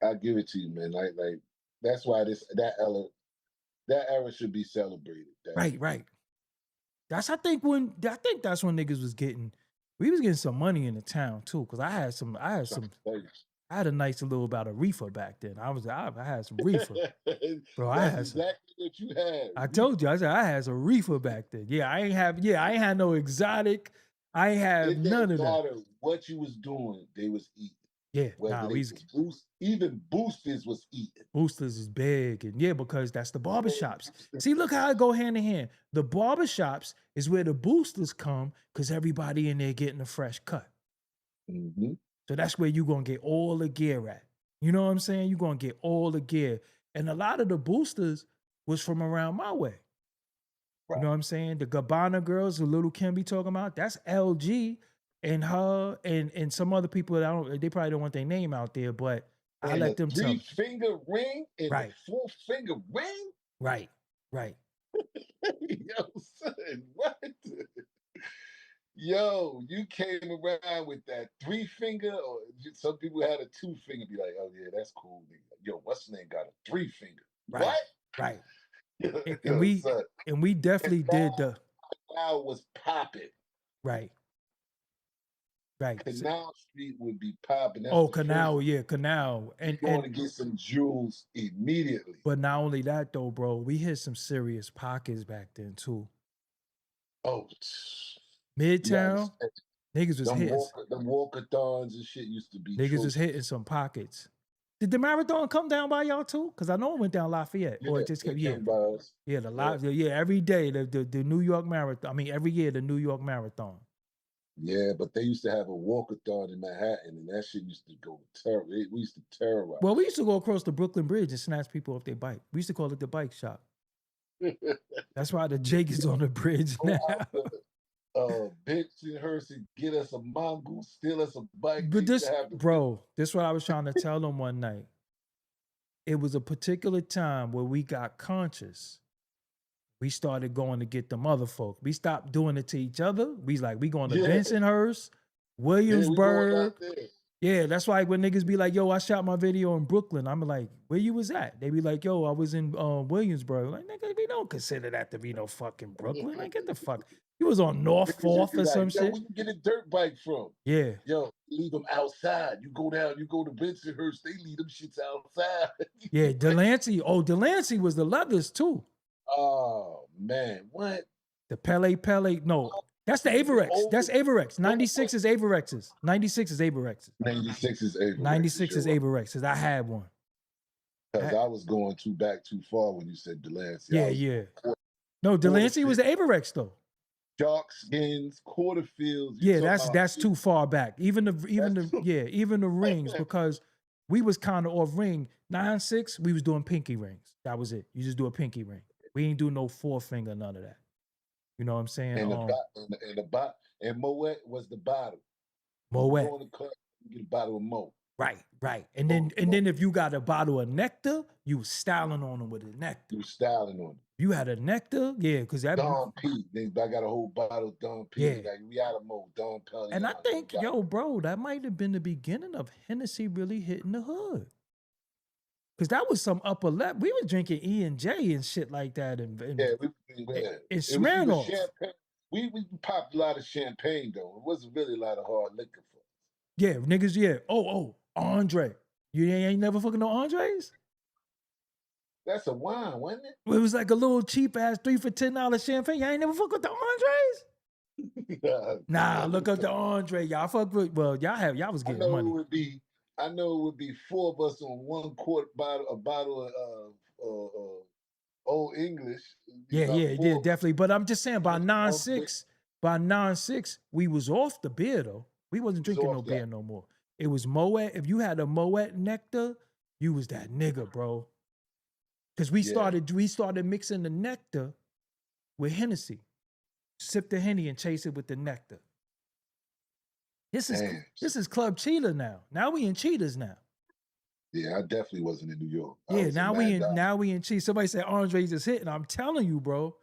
I give it to you, man. Like that's why that era should be celebrated. Right. I think that's when niggas was getting, we was getting some money in the town too. Cause I had a nice little about a reefer back then. I had some reefer. Bro, That's exactly what you had. I told you, I had some reefer back then. Yeah, I ain't had no exotic. I ain't have none of that. No matter what you was doing, they was eating. Yeah, even boosters was eating. Boosters is big, and yeah, because that's the barbershops. See, look how it go hand in hand. The barbershops is where the boosters come because everybody in there getting a fresh cut. Mm-hmm. So that's where you're gonna get all the gear at. You know what I'm saying? You're gonna get all the gear. And a lot of the boosters was from around my way. Right. You know what I'm saying? The Gabbana girls, who Little Kim be talking about, that's LG. And her and some other people that they probably don't want their name out there, but I let them tell. 3-finger ring and the 4-finger ring? Right. Yo, son, what? Yo, you came around with that 3-finger, or some people had a 2-finger, be like, oh yeah, that's cool. Yo, what's the name got a 3-finger? Right. What? Right. and we definitely did the Canal was popping. Right. Canal Street would be popping. Canal, Canal. And going to get some jewels immediately. But not only that though, bro, we hit some serious pockets back then too. Oh, Midtown, niggas was hitting. The walkathons and shit used to be. Niggas was hitting some pockets. Did the marathon come down by y'all too? Because I know it went down Lafayette, or it just came. Yeah, every day the New York Marathon. I mean, every year the New York Marathon. Yeah, but they used to have a walkathon in Manhattan, and that shit used to go we used to terrorize. Well, we used to go across the Brooklyn Bridge and snatch people off their bike. We used to call it the bike shop. That's why the Jake is on the bridge now. Bensonhurst and get us a mogul, steal us a bike. But this is what I was trying to tell them one night. It was a particular time where we got conscious. We started going to get them other folk. We stopped doing it to each other. We going to Bensonhurst, Williamsburg. Yeah, that's why when niggas be like, yo, I shot my video in Brooklyn. I'm like, where you was at? They be like, yo, I was in Williamsburg. Like, nigga, we don't consider that to be no fucking Brooklyn. Like, get the fuck. You was on North 4th or some shit. Where you get a dirt bike from? Yeah. Yo, leave them outside. You go to Bensonhurst, they leave them shits outside. Yeah, Delancey. Oh, Delancey was the leathers too. Oh, man. What? The Pele. No, that's the Averex. That's Averex. 96 is Averexes. 96 is Averexes. 96 is Averexes. 96 is Averexes. I had one. Because I was going back too far when you said Delancey. Yeah. No, Delancey was the Averex though. Dark skins, quarterfields. Yeah, that's too far back. Even the rings, because we was kind of off ring. 9-6, we was doing pinky rings. That was it. You just do a pinky ring. We ain't do no 4-finger, none of that. You know what I'm saying? And Moet was the bottle. Moet. You go in the club, you get a bottle of Mo. Right. And then if you got a bottle of nectar, you was styling on them with a nectar. You styling on them. You had a nectar? Yeah, because that Dom P. I got a whole bottle of Dom P. Yeah. Like, we out of Mo, Dom P. And I think, bro, that might have been the beginning of Hennessy really hitting the hood. Because that was some upper level. We were drinking E&J and shit like that. And Smirnoff. We popped a lot of champagne, though. It wasn't really a lot of hard liquor for us. Yeah, niggas, yeah. Oh, Andre. You ain't never fucking no Andres? That's a wine, wasn't it? It was like a little cheap-ass 3 for $10 champagne. Y'all ain't never fuck with the Andres? Nah, look up the Andre. Y'all fuck with, y'all was getting money. I know it would be 4 of us on 1 quart bottle, a bottle of Old English. Yeah, definitely. But I'm just saying, by 9-6, By 9-6, we was off the beer though. We wasn't drinking no off beer that. no more. It was Moet. If you had a Moet nectar, you was that nigga, bro. Because we started mixing the nectar with Hennessy. Sip the Henny and chase it with the nectar. This is Club Cheetah now. Now we in Cheetahs now. Yeah, I definitely wasn't in New York. Yeah, now we in Cheetahs. Somebody said Andre just hit, and I'm telling you, bro.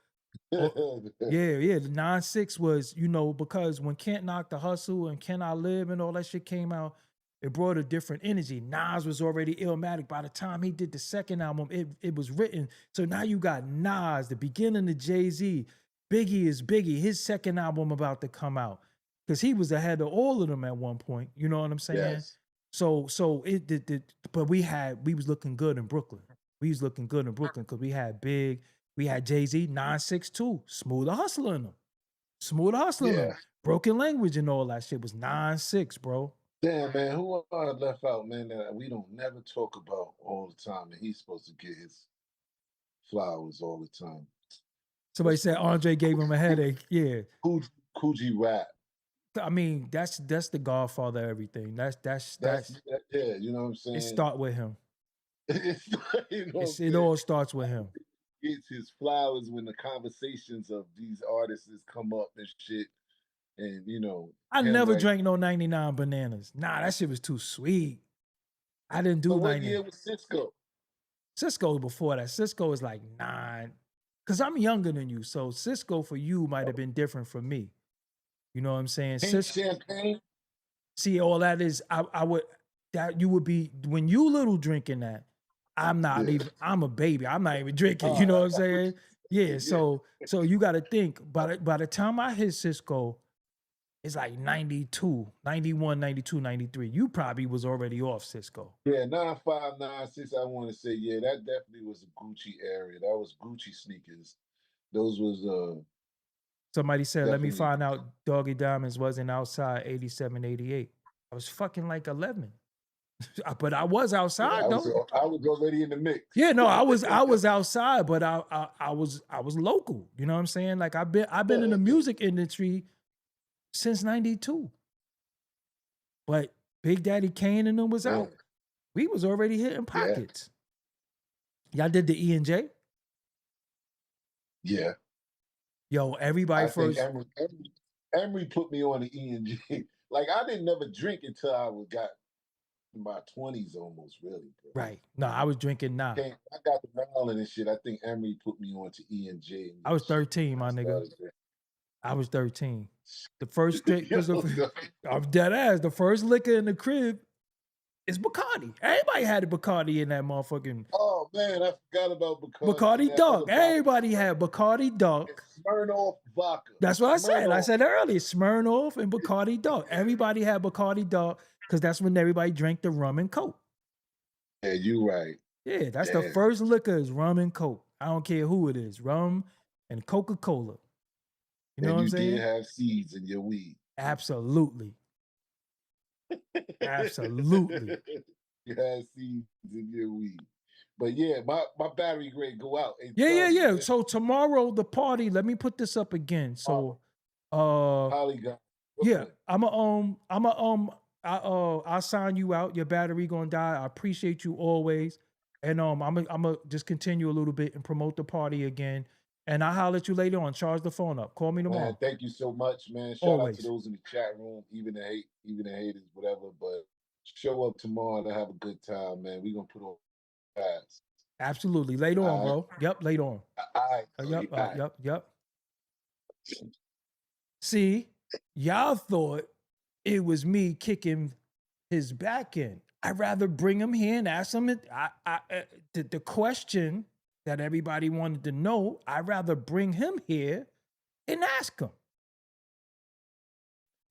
Yeah. The 9-6 was, because when Can't Knock the Hustle and Can I Live and all that shit came out, it brought a different energy. Nas was already Illmatic. By the time he did the second album, it was written. So now you got Nas, the beginning of Jay-Z. Biggie is Biggie. His second album about to come out. Because he was ahead of all of them at one point. You know what I'm saying? Yes. So but we was looking good in Brooklyn. We was looking good in Brooklyn because we had Big. We had Jay-Z, 9-6 too. Smooth Hustler in them. Smooth Hustler in them. Broken Language and all that shit was 9-6, bro. Damn, man, who I left out, man, that we don't never talk about all the time, and he's supposed to get his flowers all the time. Somebody said Andre gave him a headache. Yeah. Coogee Rap. I mean, that's the godfather of everything. That's yeah, you know what I'm saying? It start with him. It all starts with him. Gets his flowers when the conversations of these artists come up and shit. And I never drank no 99 bananas. Nah, that shit was too sweet. I didn't do 99. What year was Cisco? Cisco before that. Cisco is like 9. Because I'm younger than you. So Cisco for you might have been different from me. You know what I'm saying? Champagne. See, all that is you would be when you little drinking that. I'm not even. I'm a baby. I'm not even drinking. You know what I'm saying? Yeah. So you got to think. By the time I hit Cisco, it's like 92, 91, 92, 93. You probably was already off Cisco. Yeah, 95, 96. I want to say, yeah, that definitely was a Gucci area. That was Gucci sneakers. Those was Somebody said, let me find out Doggie Diamonds wasn't outside 87, 88. I was fucking like 11. But I was outside though. I was already in the mix. Yeah, no, I was outside, but I was local. You know what I'm saying? Like I've been in the music industry since 92. But Big Daddy Kane and them was out. We was already hitting pockets. Y'all did the E&J? Yeah. Yo, everybody first. Emery put me on the E&J. Like I didn't never drink until I got in my 20s almost, really. Bro. Right. No, I was drinking now. I got the Maryland and shit. I think Emery put me on to E&J. I was 13, my nigga. I was 13. The first drink was I'm dead ass. The first liquor in the crib is Bacardi. Everybody had a Bacardi in that motherfucking. Oh man, I forgot about Bacardi. Bacardi Dark. Everybody had Bacardi Dark. Smirnoff vodka. That's what I said. I said earlier, Smirnoff and Bacardi Dark. Everybody had Bacardi Dark because that's when everybody drank the rum and Coke. Yeah, you right. Yeah, that's the first liquor is rum and Coke. I don't care who it is, rum and Coca-Cola. You know what I'm saying? You did have seeds in your weed. Absolutely. Absolutely. You had seeds in your weed. But yeah, my battery grade go out. Yeah. So tomorrow the party, let me put this up again. So Polygon. Yeah, I'll sign you out. Your battery gonna die. I appreciate you always. And I'm gonna just continue a little bit and promote the party again. And I'll holler at you later on. Charge the phone up. Call me tomorrow. Man, thank you so much, man. Shout out to those in the chat room, even the haters, whatever. But show up tomorrow to have a good time, man. We're gonna put on fast. Absolutely. Later on, bro. Yep, later on. All right. Yep. See, y'all thought it was me kicking his back in. I'd rather bring him here and ask him the question that everybody wanted to know. I'd rather bring him here and ask him.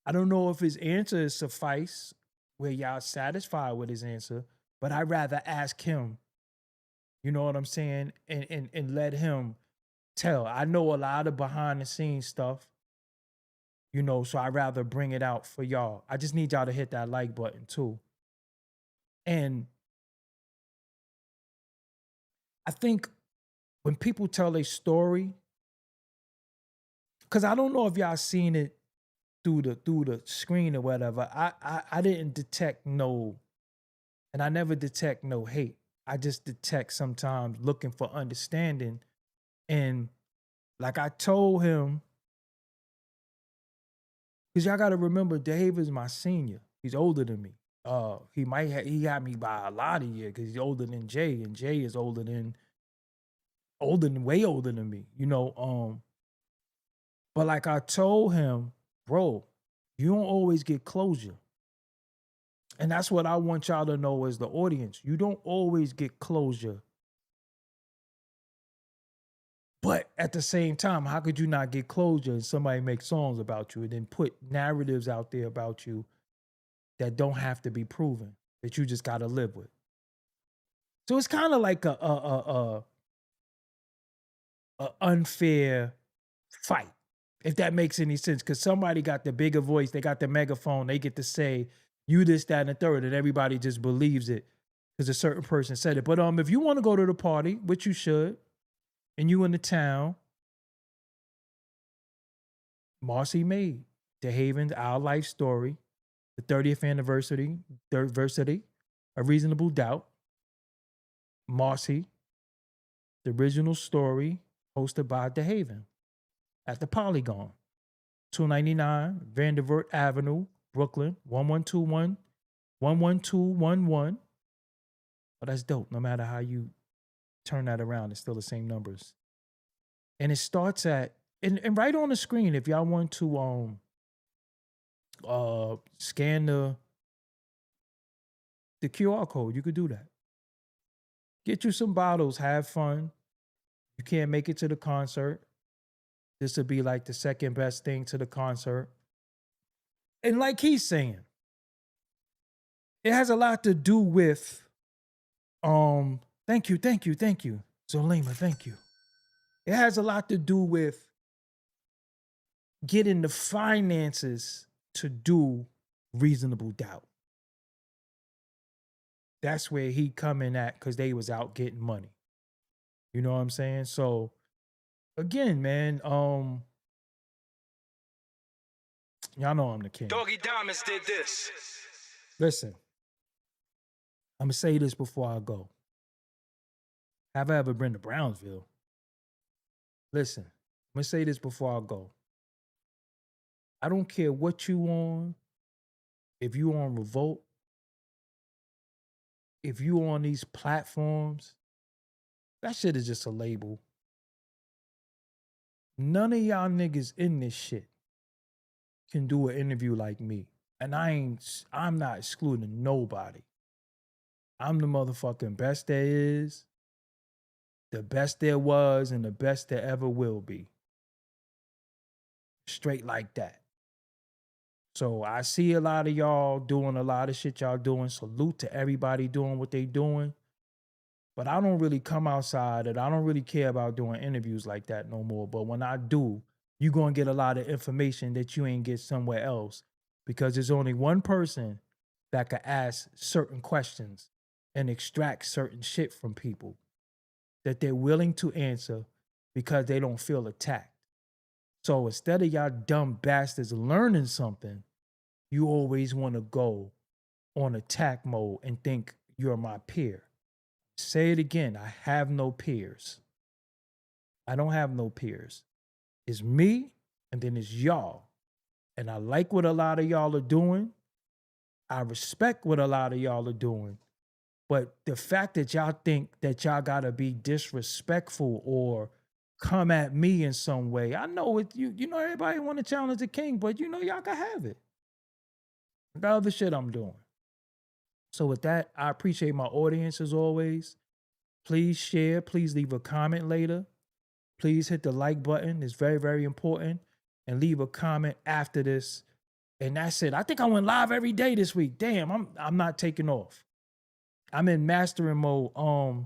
I don't know if his answer is suffice where y'all satisfied with his answer, but I'd rather ask him, you know what I'm saying, and let him tell. I know a lot of behind the scenes stuff, you know, so I'd rather bring it out for y'all. I just need y'all to hit that like button too. And I think when people tell a story, because I don't know if y'all seen it through the screen or whatever. I didn't detect no, and I never detect no hate. I just detect sometimes looking for understanding. And like I told him, because y'all got to remember, DeHaven's my senior. He's older than me. He got me by a lot of years because he's older than Jay, and Jay is way older than me. You know, but like I told him, bro, you don't always get closure. And that's what I want y'all to know as the audience. You don't always get closure. But at the same time, how could you not get closure and somebody make songs about you and then put narratives out there about you that don't have to be proven, that you just got to live with? So it's kind of like a unfair fight, if that makes any sense, because somebody got the bigger voice, they got the megaphone, they get to say you this, that, and the third, and everybody just believes it because a certain person said it. But if you want to go to the party, which you should, and you in the town, Marcy made DeHaven's Our Life Story, the 30th anniversary, A Reasonable Doubt. Marcy, the original story, hosted by DeHaven at the Polygon, 299 Vanderbilt Avenue, Brooklyn, 11211. Oh, that's dope. No matter how you turn that around, it's still the same numbers. And it starts at, and right on the screen, if y'all want to scan the QR code, you could do that. Get you some bottles, have fun. You can't make it to the concert. This would be like the second best thing to the concert. And like he's saying, it has a lot to do with, thank you. Zolima, thank you. It has a lot to do with getting the finances to do Reasonable Doubt. That's where he coming at, because they was out getting money. You know what I'm saying? So again, man, y'all know I'm the king. Doggie Diamonds did this. Listen, I'm gonna say this before I go. Have I ever been to Brownsville? Listen, I'm gonna say this before I go. I don't care what you on. If you on Revolt, if you on these platforms, that shit is just a label. None of y'all niggas in this shit can do an interview like me. And I'm not excluding nobody. I'm the motherfucking best there is, the best there was, and the best there ever will be. Straight like that. So I see a lot of y'all doing a lot of shit y'all doing. Salute to everybody doing what they doing. But I don't really come outside, and I don't really care about doing interviews like that no more. But when I do, you're going to get a lot of information that you ain't get somewhere else, because there's only one person that can ask certain questions and extract certain shit from people that they're willing to answer because they don't feel attacked. So instead of y'all dumb bastards learning something, you always want to go on attack mode and think you're my peer. Say it again. I have no peers. I don't have no peers. It's me, and then it's y'all. And I like what a lot of y'all are doing. I respect what a lot of y'all are doing. But the fact that y'all think that y'all gotta be disrespectful or come at me in some way, I know it. You know everybody want to challenge the king, but you know y'all can have it. The other shit I'm doing. So with that, I appreciate my audience as always. Please share. Please leave a comment later. Please hit the like button. It's very, very important. And leave a comment after this. And that's it. I think I went live every day this week. Damn, I'm not taking off. I'm in mastering mode.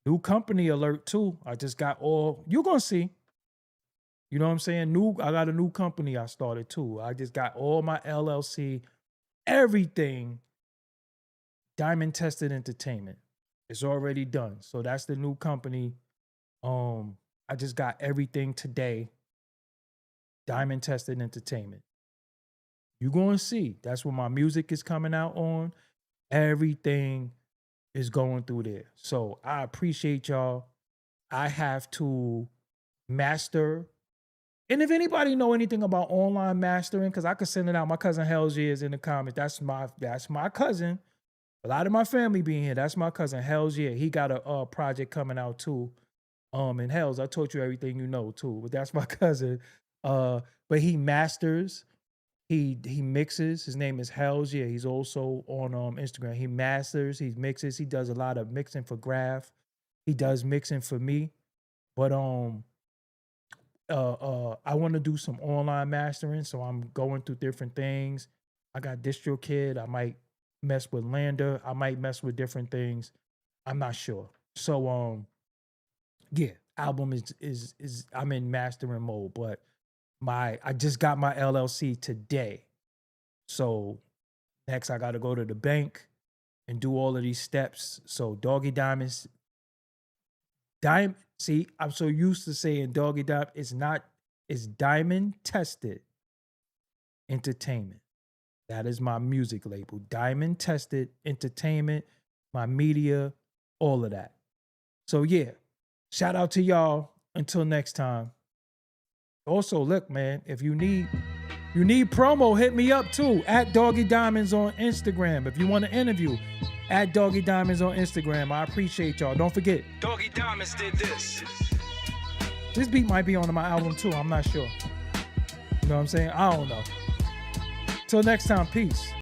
New company alert too. I just got all, you're gonna see. You know what I'm saying? I got a new company I started too. I just got all my LLC, everything. Diamond Tested Entertainment. It's already done. So that's the new company. I just got everything today. Diamond Tested Entertainment. You're going to see. That's where my music is coming out on. Everything is going through there. So I appreciate y'all. I have to master. And if anybody know anything about online mastering, because I could send it out. My cousin Hells is in the comments. That's my cousin. A lot of my family being here. That's my cousin Hells. He got a project coming out too. And Hells, I taught you everything you know too. But that's my cousin. But he masters. He mixes. His name is Hells. He's also on Instagram. He masters. He mixes. He does a lot of mixing for Graph. He does mixing for me. But I want to do some online mastering, so I'm going through different things. I got DistroKid. I might mess with Lander. I might mess with different things. I'm not sure. So album is I'm in mastering mode, but I just got my LLC today. So next I got to go to the bank and do all of these steps. So Doggie Diamonds, see, I'm so used to saying Doggie Diamond. It's Diamond Tested Entertainment. That is my music label. Diamond Tested Entertainment, my media, all of that. So shout out to y'all. Until next time. Also, look, man, if you need promo, hit me up too. At Doggie Diamonds on Instagram. If you want to interview, at Doggie Diamonds on Instagram. I appreciate y'all. Don't forget. Doggie Diamonds did this. This beat might be on my album too. I'm not sure. You know what I'm saying? I don't know. Till next time, peace.